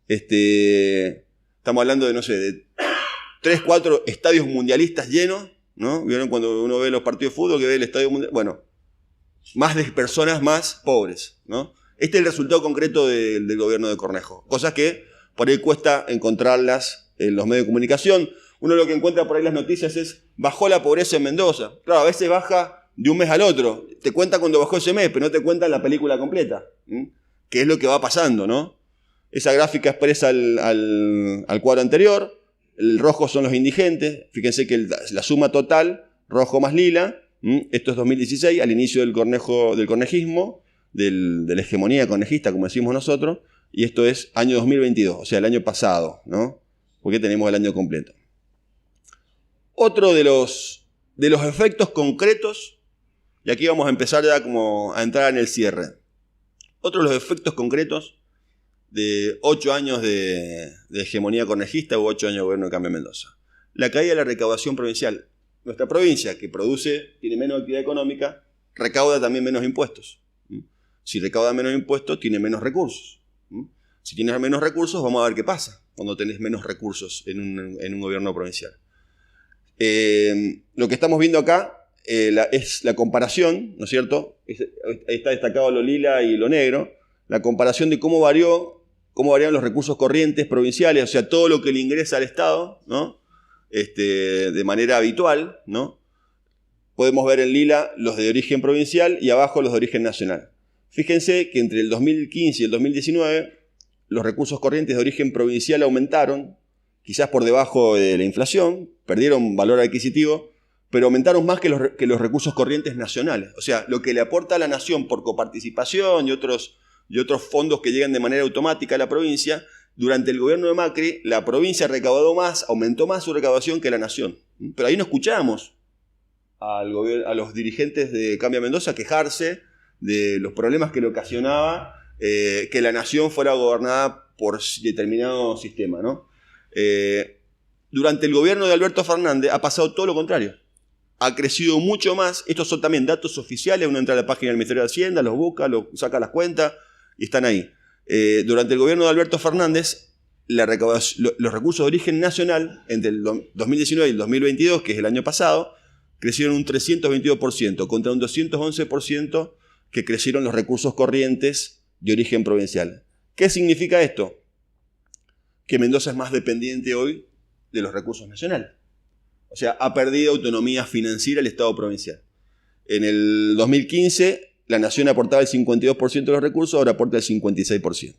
[SPEAKER 4] estamos hablando de, no sé, de 3, 4 estadios mundialistas llenos, ¿no? ¿Vieron cuando uno ve los partidos de fútbol que ve el estadio mundial? Bueno, más de personas más pobres, ¿no? Este es el resultado concreto del gobierno de Cornejo. Cosas que por ahí cuesta encontrarlas en los medios de comunicación. Uno lo que encuentra por ahí en las noticias es, bajó la pobreza en Mendoza. Claro, a veces baja de un mes al otro. Te cuenta cuando bajó ese mes, pero no te cuentan la película completa. Que es lo que va pasando, ¿no? Esa gráfica expresa al cuadro anterior. El rojo son los indigentes. Fíjense que la suma total, rojo más lila, esto es 2016, al inicio del cornejismo, de la hegemonía cornejista, como decimos nosotros, y esto es año 2022, o sea, el año pasado, ¿no? Porque tenemos el año completo. Otro de los efectos concretos, y aquí vamos a empezar ya como a entrar en el cierre. Otro de los efectos concretos de 8 años de hegemonía cornejista u 8 años de gobierno de Cambio Mendoza. La caída de la recaudación provincial. Nuestra provincia, que tiene menos actividad económica, recauda también menos impuestos. Si recauda menos impuestos, tiene menos recursos. Si tienes menos recursos, vamos a ver qué pasa cuando tenés menos recursos en un gobierno provincial. Lo que estamos viendo acá es la comparación, ¿no es cierto? Ahí está destacado lo lila y lo negro. La comparación de cómo variaron los recursos corrientes provinciales, o sea, todo lo que le ingresa al Estado, ¿no? De manera habitual, ¿no? Podemos ver en lila los de origen provincial y abajo los de origen nacional. Fíjense que entre el 2015 y el 2019 los recursos corrientes de origen provincial aumentaron, quizás por debajo de la inflación, perdieron valor adquisitivo, pero aumentaron más que los recursos corrientes nacionales. O sea, lo que le aporta a la nación por coparticipación y otros fondos que llegan de manera automática a la provincia, durante el gobierno de Macri, la provincia recaudó más, aumentó más su recaudación que la nación. Pero ahí no escuchamos a los dirigentes de Cambia Mendoza quejarse de los problemas que le ocasionaba que la nación fuera gobernada por determinado sistema, ¿no? Durante el gobierno de Alberto Fernández ha pasado todo lo contrario. Ha crecido mucho más. Estos son también datos oficiales. Uno entra a la página del Ministerio de Hacienda, los busca, saca las cuentas y están ahí. Durante el gobierno de Alberto Fernández, los recursos de origen nacional entre el 2019 y el 2022, que es el año pasado, crecieron un 322% contra un 211% que crecieron los recursos corrientes de origen provincial. ¿Qué significa esto? Que Mendoza es más dependiente hoy de los recursos nacionales. O sea, ha perdido autonomía financiera el Estado provincial. En el 2015, la nación aportaba el 52% de los recursos, ahora aporta el 56%.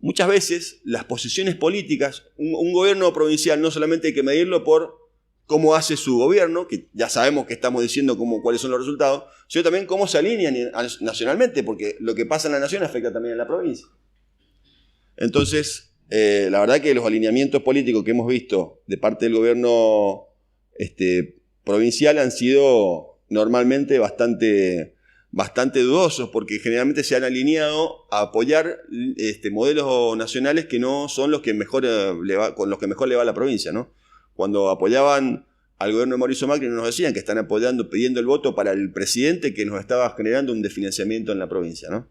[SPEAKER 4] Muchas veces, las posiciones políticas, un gobierno provincial no solamente hay que medirlo por cómo hace su gobierno, que ya sabemos que estamos diciendo cuáles son los resultados, sino también cómo se alinean nacionalmente, porque lo que pasa en la nación afecta también a la provincia. Entonces, la verdad que los alineamientos políticos que hemos visto de parte del gobierno provincial han sido normalmente bastante dudosos, porque generalmente se han alineado a apoyar modelos nacionales que no son los que mejor con los que mejor le va a la provincia, ¿no? Cuando apoyaban al gobierno de Mauricio Macri nos decían que están apoyando, pidiendo el voto para el presidente que nos estaba generando un desfinanciamiento en la provincia, ¿no?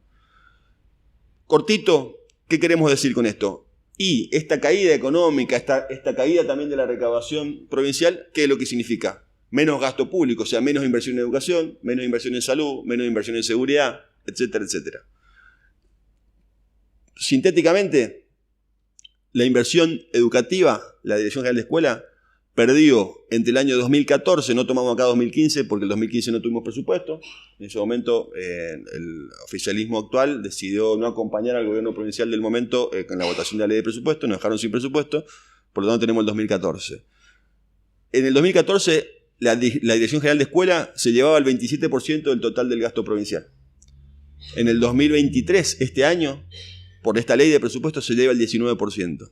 [SPEAKER 4] Cortito, ¿qué queremos decir con esto? Y esta caída económica, esta caída también de la recaudación provincial, ¿qué es lo que significa? Menos gasto público, o sea, menos inversión en educación, menos inversión en salud, menos inversión en seguridad, etcétera, etcétera. Sintéticamente, la inversión educativa, la Dirección General de Escuela, perdió entre el año 2014, no tomamos acá 2015 porque el 2015 no tuvimos presupuesto. En ese momento el oficialismo actual decidió no acompañar al gobierno provincial del momento con la votación de la ley de presupuesto, nos dejaron sin presupuesto, por lo tanto tenemos el 2014. En el 2014 la Dirección General de Escuela se llevaba el 27% del total del gasto provincial. En el 2023, este año, por esta ley de presupuesto se lleva el 19%.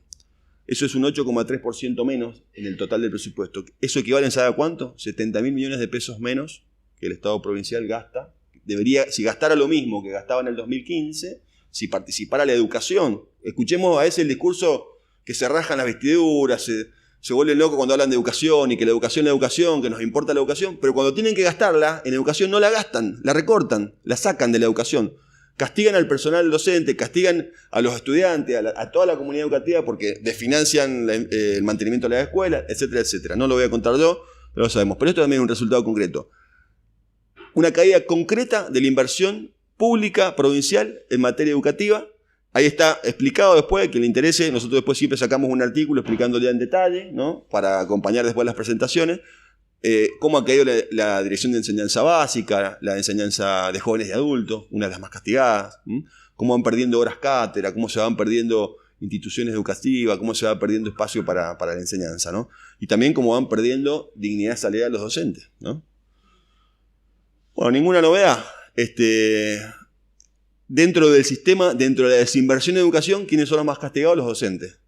[SPEAKER 4] Eso es un 8,3% menos en el total del presupuesto. ¿Eso equivale, ¿sabe a cuánto? 70.000 millones de pesos menos que el Estado provincial gasta, si gastara lo mismo que gastaba en el 2015, si participara la educación. Escuchemos a veces el discurso que se rajan las vestiduras, se vuelven locos cuando hablan de educación y que la educación, que nos importa la educación, pero cuando tienen que gastarla, en educación no la gastan, la recortan, la sacan de la educación. Castigan al personal docente, castigan a los estudiantes, a toda la comunidad educativa porque desfinancian el mantenimiento de la escuela, etcétera, etcétera. No lo voy a contar yo, pero lo sabemos. Pero esto también es un resultado concreto. Una caída concreta de la inversión pública provincial en materia educativa. Ahí está explicado después, que le interese. Nosotros después siempre sacamos un artículo explicándole en detalle, ¿no? Para acompañar después las presentaciones. Cómo ha caído la dirección de enseñanza básica, la enseñanza de jóvenes y adultos, una de las más castigadas. Cómo van perdiendo horas cátedra, cómo se van perdiendo instituciones educativas, cómo se va perdiendo espacio para la enseñanza, ¿no? Y también cómo van perdiendo dignidad salarial los docentes, ¿no? Bueno, ninguna novedad. Dentro del sistema, dentro de la desinversión en educación, ¿quiénes son los más castigados? Los docentes.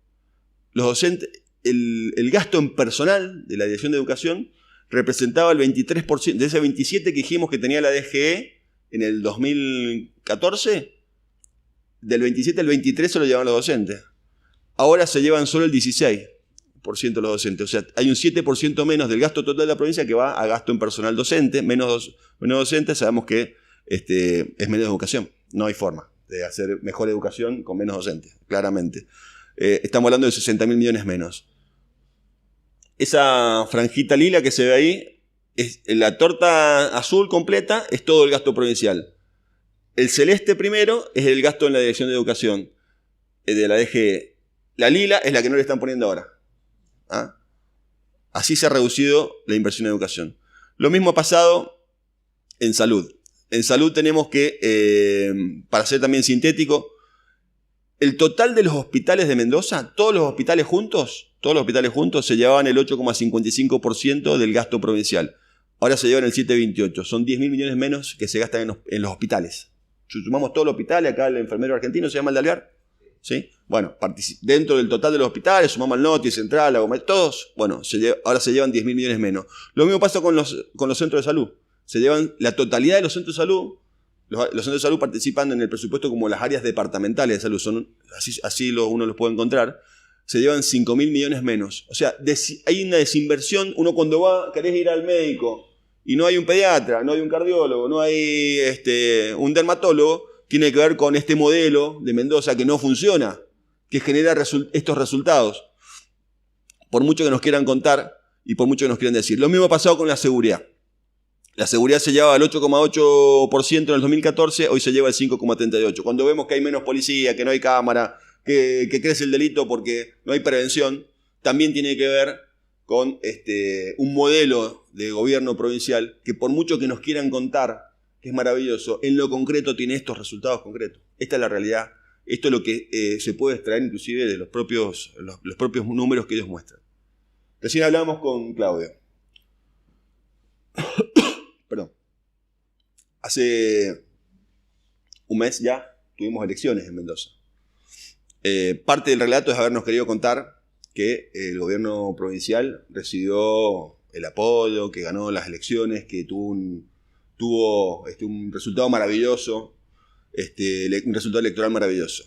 [SPEAKER 4] Los docentes, el gasto en personal de la dirección de educación representaba el 23%, de ese 27% que dijimos que tenía la DGE en el 2014, del 27 al 23 se lo llevan los docentes. Ahora se llevan solo el 16% los docentes. O sea, hay un 7% menos del gasto total de la provincia que va a gasto en personal docente, menos docentes, sabemos que es menos educación. No hay forma de hacer mejor educación con menos docentes, claramente. Estamos hablando de 60.000 millones menos. Esa franjita lila que se ve ahí, la torta azul completa es todo el gasto provincial. El celeste primero es el gasto en la dirección de educación de la DGE. La lila es la que no le están poniendo ahora. ¿Ah? Así se ha reducido la inversión en educación. Lo mismo ha pasado en salud. En salud tenemos que, para ser también sintético, el total de los hospitales de Mendoza, todos los hospitales juntos se llevaban el 8,55% del gasto provincial. Ahora se llevan el 7,28%. Son 10.000 millones menos que se gastan en los hospitales. Si sumamos todos los hospitales, acá el enfermero argentino se llama el de Alvear, ¿sí? Bueno, dentro del total de los hospitales, sumamos al Noti, Central, todos, bueno, ahora se llevan 10.000 millones menos. Lo mismo pasa con los centros de salud. Se llevan la totalidad de los centros de salud. Los centros de salud participan en el presupuesto como las áreas departamentales de salud. Uno los puede encontrar. Se llevan 5.000 millones menos. O sea, hay una desinversión. Uno cuando querés ir al médico y no hay un pediatra, no hay un cardiólogo, no hay un dermatólogo, tiene que ver con este modelo de Mendoza que no funciona, que genera estos resultados. Por mucho que nos quieran contar y por mucho que nos quieran decir. Lo mismo ha pasado con la seguridad. La seguridad se llevaba el 8,8% en el 2014, hoy se lleva el 5,38%. Cuando vemos que hay menos policía, que no hay cámara, que crece el delito porque no hay prevención, también tiene que ver con un modelo de gobierno provincial que por mucho que nos quieran contar que es maravilloso, en lo concreto tiene estos resultados concretos. Esta es la realidad. Esto es lo que se puede extraer inclusive de los propios números que ellos muestran. Recién hablábamos con Claudio. Perdón. Hace un mes ya tuvimos elecciones en Mendoza. Parte del relato es habernos querido contar que el gobierno provincial recibió el apoyo, que ganó las elecciones, que tuvo un resultado maravilloso, un resultado electoral maravilloso.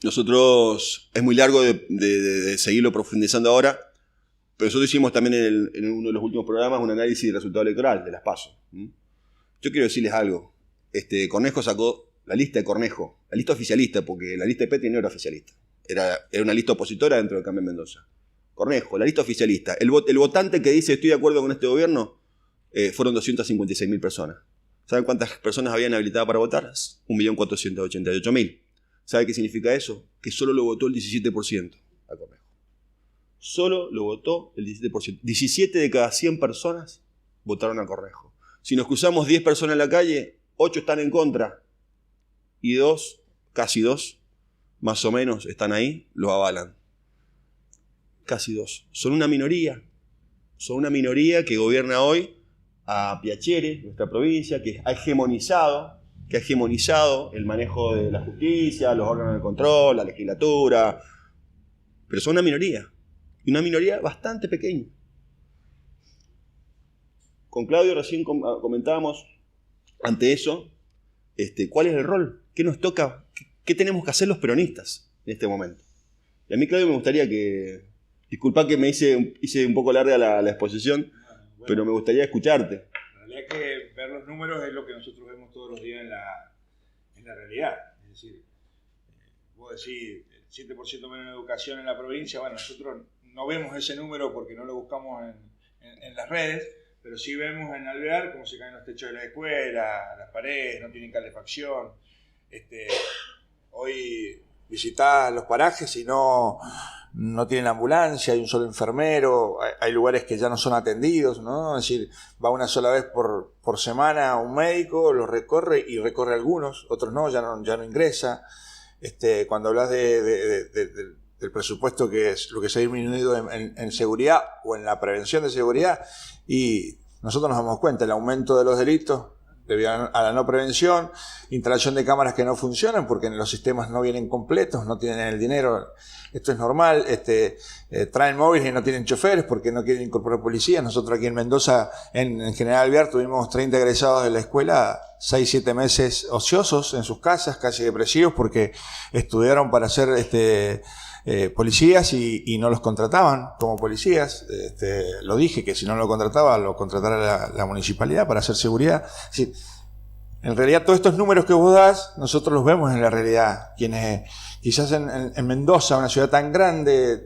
[SPEAKER 4] Nosotros, es muy largo de seguirlo profundizando ahora, pero nosotros hicimos también en uno de los últimos programas un análisis del resultado electoral, de las PASO. Yo quiero decirles algo. Cornejo sacó la lista de Cornejo, la lista oficialista, porque la lista de Petri no era oficialista. Era una lista opositora dentro del Cambio en Mendoza. Cornejo, la lista oficialista. El votante que dice estoy de acuerdo con este gobierno, fueron 256.000 personas. ¿Saben cuántas personas habían habilitado para votar? 1.488.000. ¿Sabe qué significa eso? Que solo lo votó el 17% a Cornejo. Solo lo votó el 17%. 17 de cada 100 personas votaron a Cornejo. Si nos cruzamos 10 personas en la calle, 8 están en contra. Y 2, casi 2, más o menos, están ahí, lo avalan. Casi 2. Son una minoría. Son una minoría que gobierna hoy a Piacere, nuestra provincia, que ha hegemonizado el manejo de la justicia, los órganos de control, la legislatura. Pero son una minoría. Y una minoría bastante pequeña. Con Claudio recién comentábamos ante eso, ¿cuál es el rol? ¿Qué nos toca? ¿Qué tenemos que hacer los peronistas en este momento? Y a mí, Claudio, me gustaría que... Disculpa que me hice un poco larga la exposición, bueno, pero me gustaría escucharte.
[SPEAKER 5] En realidad que ver los números es lo que nosotros vemos todos los días en la realidad. Es decir, vos decís, el 7% menos en educación en la provincia, bueno, nosotros no vemos ese número porque no lo buscamos en las redes, pero sí vemos en Alvear cómo se caen los techos de la escuela, las paredes, no tienen calefacción. Hoy visitás los parajes y no tienen ambulancia, hay un solo enfermero, hay lugares que ya no son atendidos, ¿no? Es decir, va una sola vez por semana un médico, los recorre y recorre algunos, otros no, ya no ingresa. Cuando hablas del presupuesto que es lo que se ha disminuido en seguridad o en la prevención de seguridad, y nosotros nos damos cuenta, el aumento de los delitos debido a la no prevención, instalación de cámaras que no funcionan porque los sistemas no vienen completos, no tienen el dinero, esto es normal, traen móviles y no tienen choferes porque no quieren incorporar policías. Nosotros aquí en Mendoza, en General Alvear, tuvimos 30 egresados de la escuela, 6-7 meses ociosos en sus casas, casi depresivos porque estudiaron para ser policías y no los contrataban como policías. Lo dije, que si no lo contrataba, lo contratara la municipalidad para hacer seguridad. Es decir, en realidad todos estos números que vos das, nosotros los vemos en la realidad. Quienes quizás en Mendoza, una ciudad tan grande,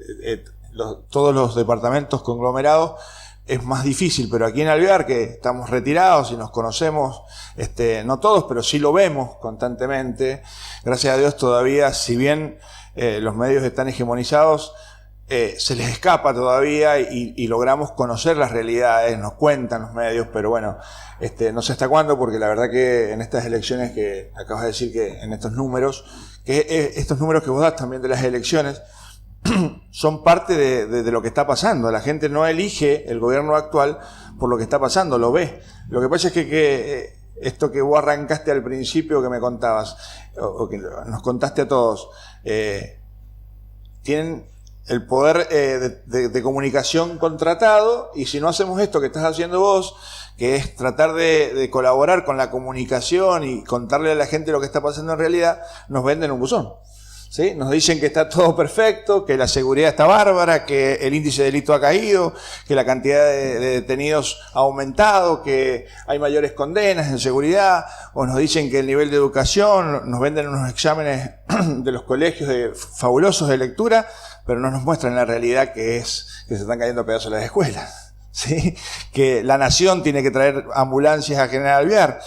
[SPEAKER 5] todos los departamentos conglomerados, es más difícil, pero aquí en Alvear, que estamos retirados y nos conocemos, no todos, pero sí lo vemos constantemente, gracias a Dios todavía, si bien los medios están hegemonizados, se les escapa todavía y logramos conocer las realidades, nos cuentan los medios, pero bueno, no sé hasta cuándo, porque la verdad que en estas elecciones que acabas de decir, que en estos números que vos das también de las elecciones, son parte de lo que está pasando. La gente no elige el gobierno actual por lo que está pasando, lo ve. Lo que pasa es que esto que vos arrancaste al principio que me contabas, o que nos contaste a todos, tienen el poder de comunicación contratado, y si no hacemos esto que estás haciendo vos, que es tratar de colaborar con la comunicación y contarle a la gente lo que está pasando en realidad, nos venden un buzón. ¿Sí? Nos dicen que está todo perfecto, que la seguridad está bárbara, que el índice de delito ha caído, que la cantidad de detenidos ha aumentado, que hay mayores condenas en seguridad, o nos dicen que el nivel de educación, nos venden unos exámenes de los colegios fabulosos de lectura, pero no nos muestran la realidad que se están cayendo pedazos las escuelas. ¿Sí? Que la nación tiene que traer ambulancias a General Alvear.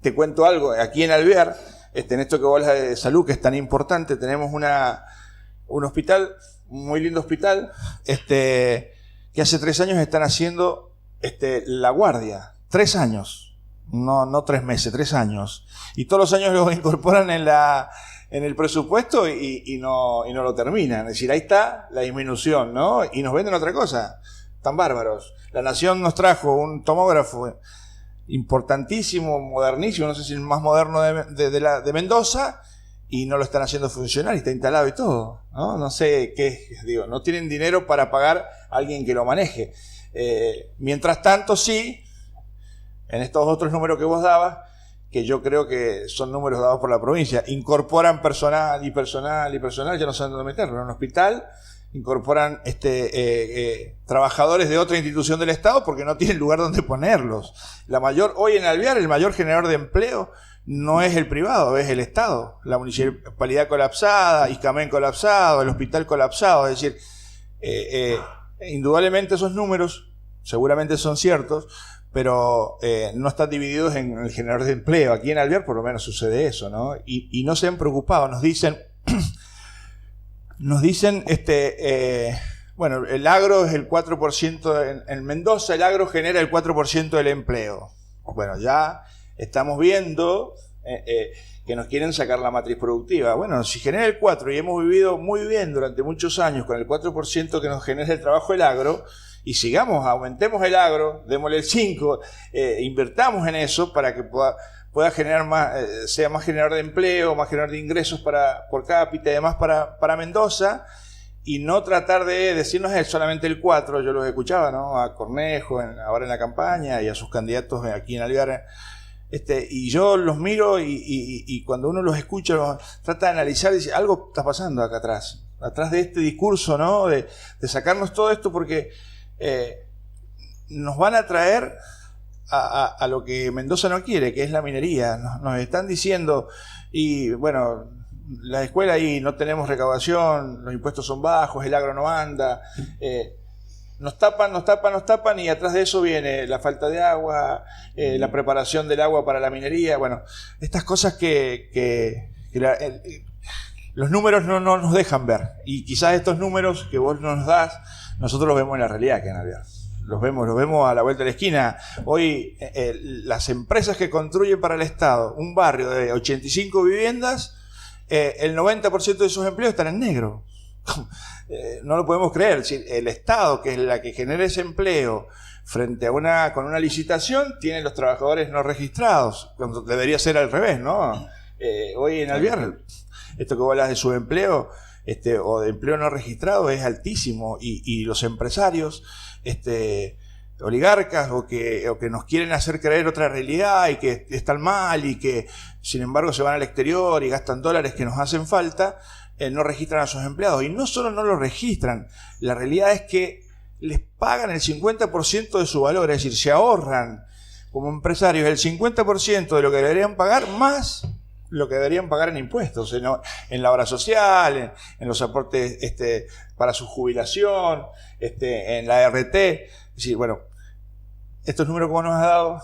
[SPEAKER 5] Te cuento algo, aquí en Alvear, en esto que vos hablas de salud, que es tan importante, tenemos un hospital, un muy lindo hospital, que hace 3 años están haciendo la guardia. 3 años, no 3 meses, 3 años. Y todos los años lo incorporan en el presupuesto y no lo terminan. Es decir, ahí está la disminución, ¿no? Y nos venden otra cosa, tan bárbaros. La Nación nos trajo un tomógrafo importantísimo, modernísimo, no sé si el más moderno de Mendoza, y no lo están haciendo funcionar, y está instalado y todo, ¿no? No sé qué, digo, no tienen dinero para pagar a alguien que lo maneje. Mientras tanto, sí, en estos otros números que vos dabas, que yo creo que son números dados por la provincia, incorporan personal, ya no saben dónde meterlo. En un hospital incorporan trabajadores de otra institución del Estado porque no tienen lugar donde ponerlos. Hoy en Alvear, el mayor generador de empleo no es el privado, es el Estado. La municipalidad colapsada, Iscamén colapsado, el hospital colapsado. Es decir, indudablemente esos números seguramente son ciertos, pero no están divididos en el generador de empleo. Aquí en Alvear por lo menos sucede eso, ¿no? Y no se han preocupado, nos dicen, bueno, el agro es el 4%, en Mendoza el agro genera el 4% del empleo. Bueno, ya estamos viendo que nos quieren sacar la matriz productiva. Bueno, si genera el 4% y hemos vivido muy bien durante muchos años con el 4% que nos genera el trabajo del agro, y sigamos, aumentemos el agro, démosle el 5%, invertamos en eso para que pueda generar más, sea más generador de empleo, más generador de ingresos por cápita y demás para Mendoza, y no tratar de decirnos solamente el 4%. Yo los escuchaba, ¿no? A Cornejo ahora en la campaña, y a sus candidatos aquí en Alvear Y yo los miro y cuando uno los escucha, trata de analizar y dice, algo está pasando acá atrás de este discurso, ¿no? De sacarnos todo esto porque nos van a traer a lo que Mendoza no quiere, que es la minería. Nos están diciendo, y bueno, la escuela ahí no tenemos recaudación, los impuestos son bajos, el agro no anda, nos tapan y atrás de eso viene la falta de agua, la preparación del agua para la minería, bueno, estas cosas que los números no nos dejan ver, y quizás estos números que vos nos das, nosotros los vemos en la realidad, que en realidad. Los vemos a la vuelta de la esquina. Hoy las empresas que construyen para el Estado un barrio de 85 viviendas, el 90% de sus empleos están en negro. No lo podemos creer. El Estado, que es la que genera ese empleo, frente a con una licitación, tiene los trabajadores no registrados, cuando debería ser al revés, ¿no? Hoy en Alvear, esto que vos hablas de subempleo, o de empleo no registrado es altísimo, y los empresarios, oligarcas o que nos quieren hacer creer otra realidad y que están mal y que sin embargo se van al exterior y gastan dólares que nos hacen falta, no registran a sus empleados. Y no solo no los registran, la realidad es que les pagan el 50% de su valor, es decir, se ahorran como empresarios el 50% de lo que deberían pagar más lo que deberían pagar en impuestos, en la obra social, en los aportes para su jubilación, en la RT. Es decir, bueno, estos números que vos nos has dado,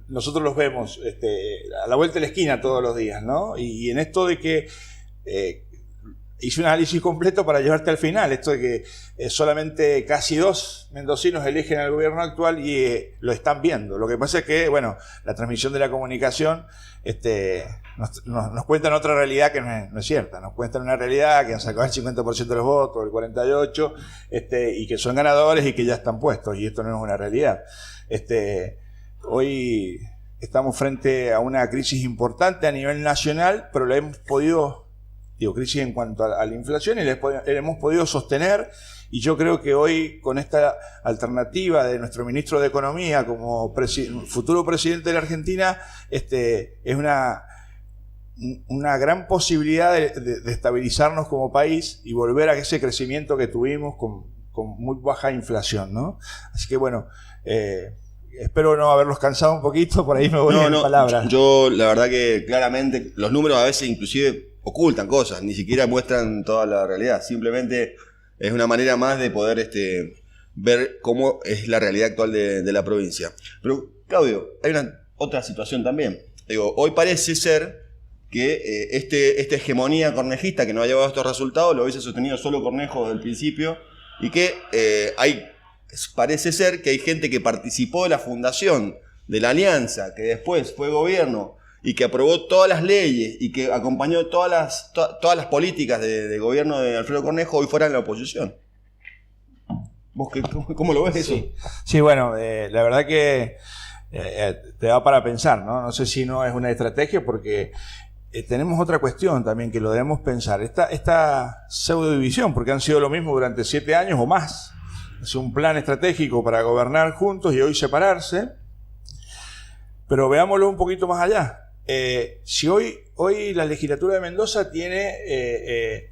[SPEAKER 5] nosotros los vemos a la vuelta de la esquina todos los días, ¿no? Y en esto de que hice un análisis completo para llevarte al final, esto de que solamente casi 2 mendocinos eligen al gobierno actual y lo están viendo. Lo que pasa es que, bueno, la transmisión de la comunicación nos cuentan otra realidad que no es cierta. Nos cuentan una realidad que han sacado el 50% de los votos, el 48%, y que son ganadores y que ya están puestos, y esto no es una realidad. Hoy estamos frente a una crisis importante a nivel nacional, pero la hemos podido, crisis en cuanto a la inflación, y la hemos podido sostener, y yo creo que hoy con esta alternativa de nuestro ministro de Economía como futuro presidente de la Argentina, es una gran posibilidad de estabilizarnos como país y volver a ese crecimiento que tuvimos con muy baja inflación, ¿no? Así que bueno, espero no haberlos cansado un poquito, por ahí me voy en palabras.
[SPEAKER 4] Yo la verdad que claramente los números a veces inclusive ocultan cosas, ni siquiera muestran toda la realidad, simplemente es una manera más de poder ver cómo es la realidad actual de la provincia. Pero Claudio, hay otra situación también. Hoy parece ser que esta hegemonía cornejista que no ha llevado a estos resultados lo hubiese sostenido solo Cornejo desde el principio, y que parece ser que hay gente que participó de la fundación de la alianza, que después fue gobierno y que aprobó todas las leyes y que acompañó todas las políticas de gobierno de Alfredo Cornejo, hoy fuera en la oposición. ¿Vos cómo lo ves eso?
[SPEAKER 5] Sí, bueno, la verdad que te da para pensar, ¿no? No sé si no es una estrategia, porque tenemos otra cuestión también que lo debemos pensar. Esta pseudodivisión, porque han sido lo mismo durante 7 años o más. Es un plan estratégico para gobernar juntos y hoy separarse. Pero veámoslo un poquito más allá. Si hoy la legislatura de Mendoza tiene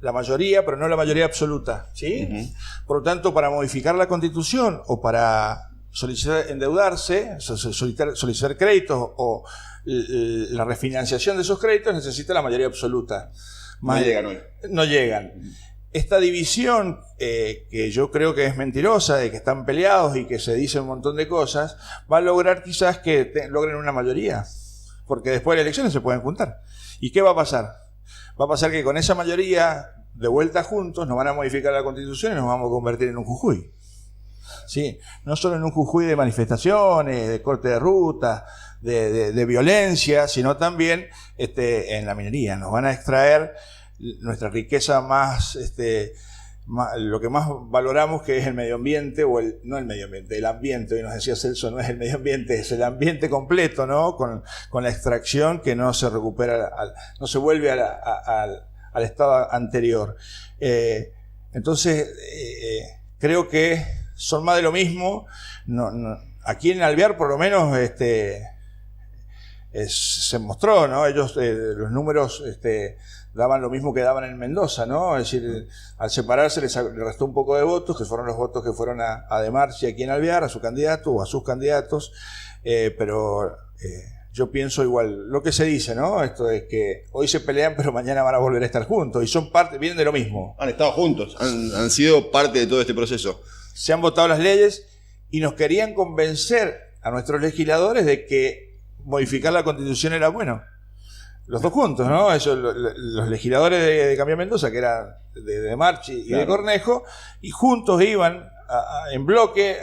[SPEAKER 5] la mayoría, pero no la mayoría absoluta, ¿sí? Uh-huh. Por lo tanto, para modificar la Constitución o para solicitar endeudarse, solicitar créditos o la refinanciación de esos créditos, necesita la mayoría absoluta. No llegan. Esta división, que yo creo que es mentirosa, de que están peleados y que se dice un montón de cosas, va a lograr quizás que logren una mayoría, porque después de las elecciones se pueden juntar. ¿Y qué va a pasar? Va a pasar que con esa mayoría, de vuelta juntos, nos van a modificar la Constitución y nos vamos a convertir en un Jujuy. ¿Sí? No solo en un Jujuy de manifestaciones, de corte de ruta, de violencia, sino también en la minería. Nos van a extraer nuestra riqueza más, lo que más valoramos, que es el medio ambiente, no el medio ambiente, el ambiente. Hoy nos decía Celso, no es el medio ambiente, es el ambiente completo, ¿no? Con la extracción que no se recupera, no se vuelve al estado anterior. Entonces, creo que son más de lo mismo. aquí en Alvear por lo menos se mostró, ¿no? Ellos, los números daban lo mismo que daban en Mendoza, ¿no? Es decir, al separarse le restó un poco de votos, que fueron los votos que fueron a De Marchi aquí en Alvear, a su candidato o a sus candidatos, pero yo pienso igual, lo que se dice, ¿no? Esto es que hoy se pelean, pero mañana van a volver a estar juntos, y son vienen de lo mismo.
[SPEAKER 4] Han estado juntos, han sido parte de todo este proceso.
[SPEAKER 5] Se han votado las leyes y nos querían convencer a nuestros legisladores de que modificar la Constitución era bueno. Los dos juntos, ¿no? Eso, los legisladores de Cambiar Mendoza, que eran de Marchi y de Cornejo, y juntos iban en bloque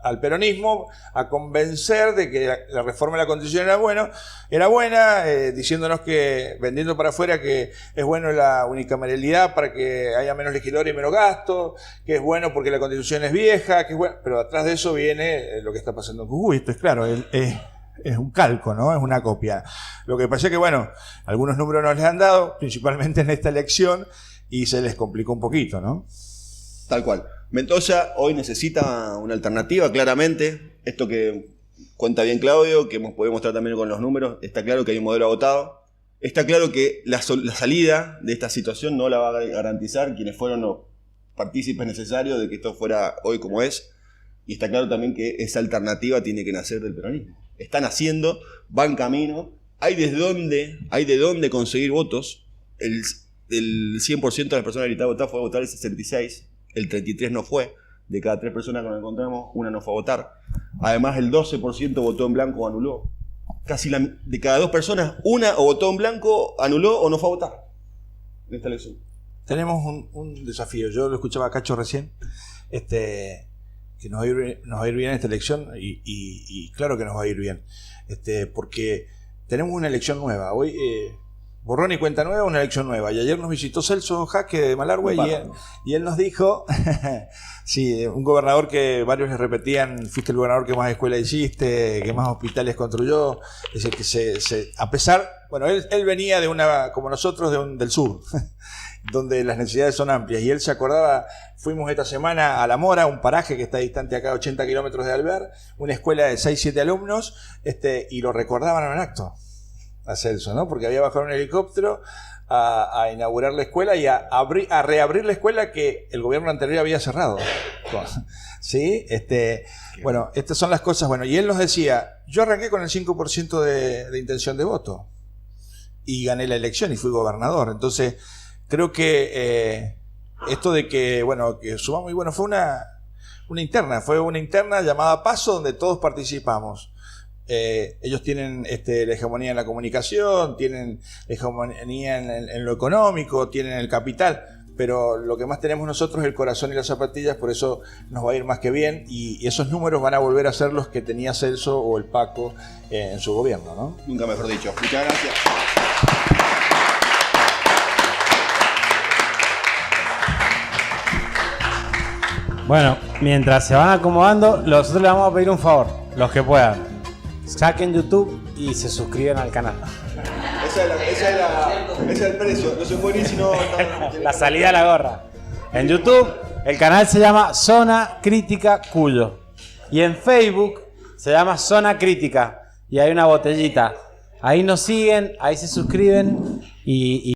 [SPEAKER 5] al peronismo a convencer de que la reforma de la Constitución era buena, diciéndonos que, vendiendo para afuera, que es bueno la unicameralidad para que haya menos legisladores y menos gasto, que es bueno porque la Constitución es vieja, que es bueno, pero atrás de eso viene lo que está pasando en Jujuy. Esto es claro, es un calco, ¿no? Es una copia. Lo que pasa es que, bueno, algunos números nos les han dado, principalmente en esta elección, y se les complicó un poquito, ¿no?
[SPEAKER 4] Tal cual. Mendoza hoy necesita una alternativa, claramente. Esto que cuenta bien Claudio, que hemos podido mostrar también con los números, está claro que hay un modelo agotado. Está claro que la salida de esta situación no la va a garantizar quienes fueron los partícipes necesarios de que esto fuera hoy como es. Y está claro también que esa alternativa tiene que nacer del peronismo. Están haciendo, van camino, hay de dónde conseguir votos. El 100% de las personas habilitadas a votar fue a votar el 66%, el 33% no fue. De cada 3 personas que nos encontramos, una no fue a votar. Además, el 12% votó en blanco o anuló. Casi de cada 2 personas, una o votó en blanco, anuló o no fue a votar en esta elección.
[SPEAKER 5] Tenemos un desafío. Yo lo escuchaba a Cacho recién, que nos va a ir bien esta elección, y claro que nos va a ir bien, porque tenemos una elección nueva. Hoy, borrón y cuenta nueva, una elección nueva. Y ayer nos visitó Celso Jaque de Malargüe y él nos dijo, sí, un gobernador que varios le repetían, fuiste el gobernador que más escuelas hiciste, que más hospitales construyó, es decir, que a pesar, bueno, él venía de como nosotros, del sur, donde las necesidades son amplias, y él se acordaba, fuimos esta semana a La Mora, un paraje que está distante acá 80 kilómetros de Alvear, una escuela de 6-7 alumnos, y lo recordaban en un acto a Celso, ¿no? Porque había bajado un helicóptero a inaugurar la escuela y a reabrir la escuela que el gobierno anterior había cerrado. ¿Sí? Bueno, estas son las cosas. Bueno, y él nos decía, yo arranqué con el 5% de intención de voto y gané la elección y fui gobernador. Entonces, creo que esto de que, bueno, que sumamos, y bueno, fue una interna llamada Paso, donde todos participamos. Ellos tienen la hegemonía en la comunicación, tienen la hegemonía en lo económico, tienen el capital, pero lo que más tenemos nosotros es el corazón y las zapatillas, por eso nos va a ir más que bien, y esos números van a volver a ser los que tenía Celso o el Paco en su gobierno, ¿no?
[SPEAKER 4] Nunca mejor dicho. Muchas gracias.
[SPEAKER 2] Bueno, mientras se van acomodando, nosotros les vamos a pedir un favor, los que puedan. Saquen YouTube y se suscriben al canal.
[SPEAKER 4] Ese es el precio. No se puede ir si no.
[SPEAKER 2] La salida a la gorra. En YouTube, el canal se llama Zona Crítica Cuyo. Y en Facebook se llama Zona Crítica. Y hay una botellita. Ahí nos siguen, ahí se suscriben y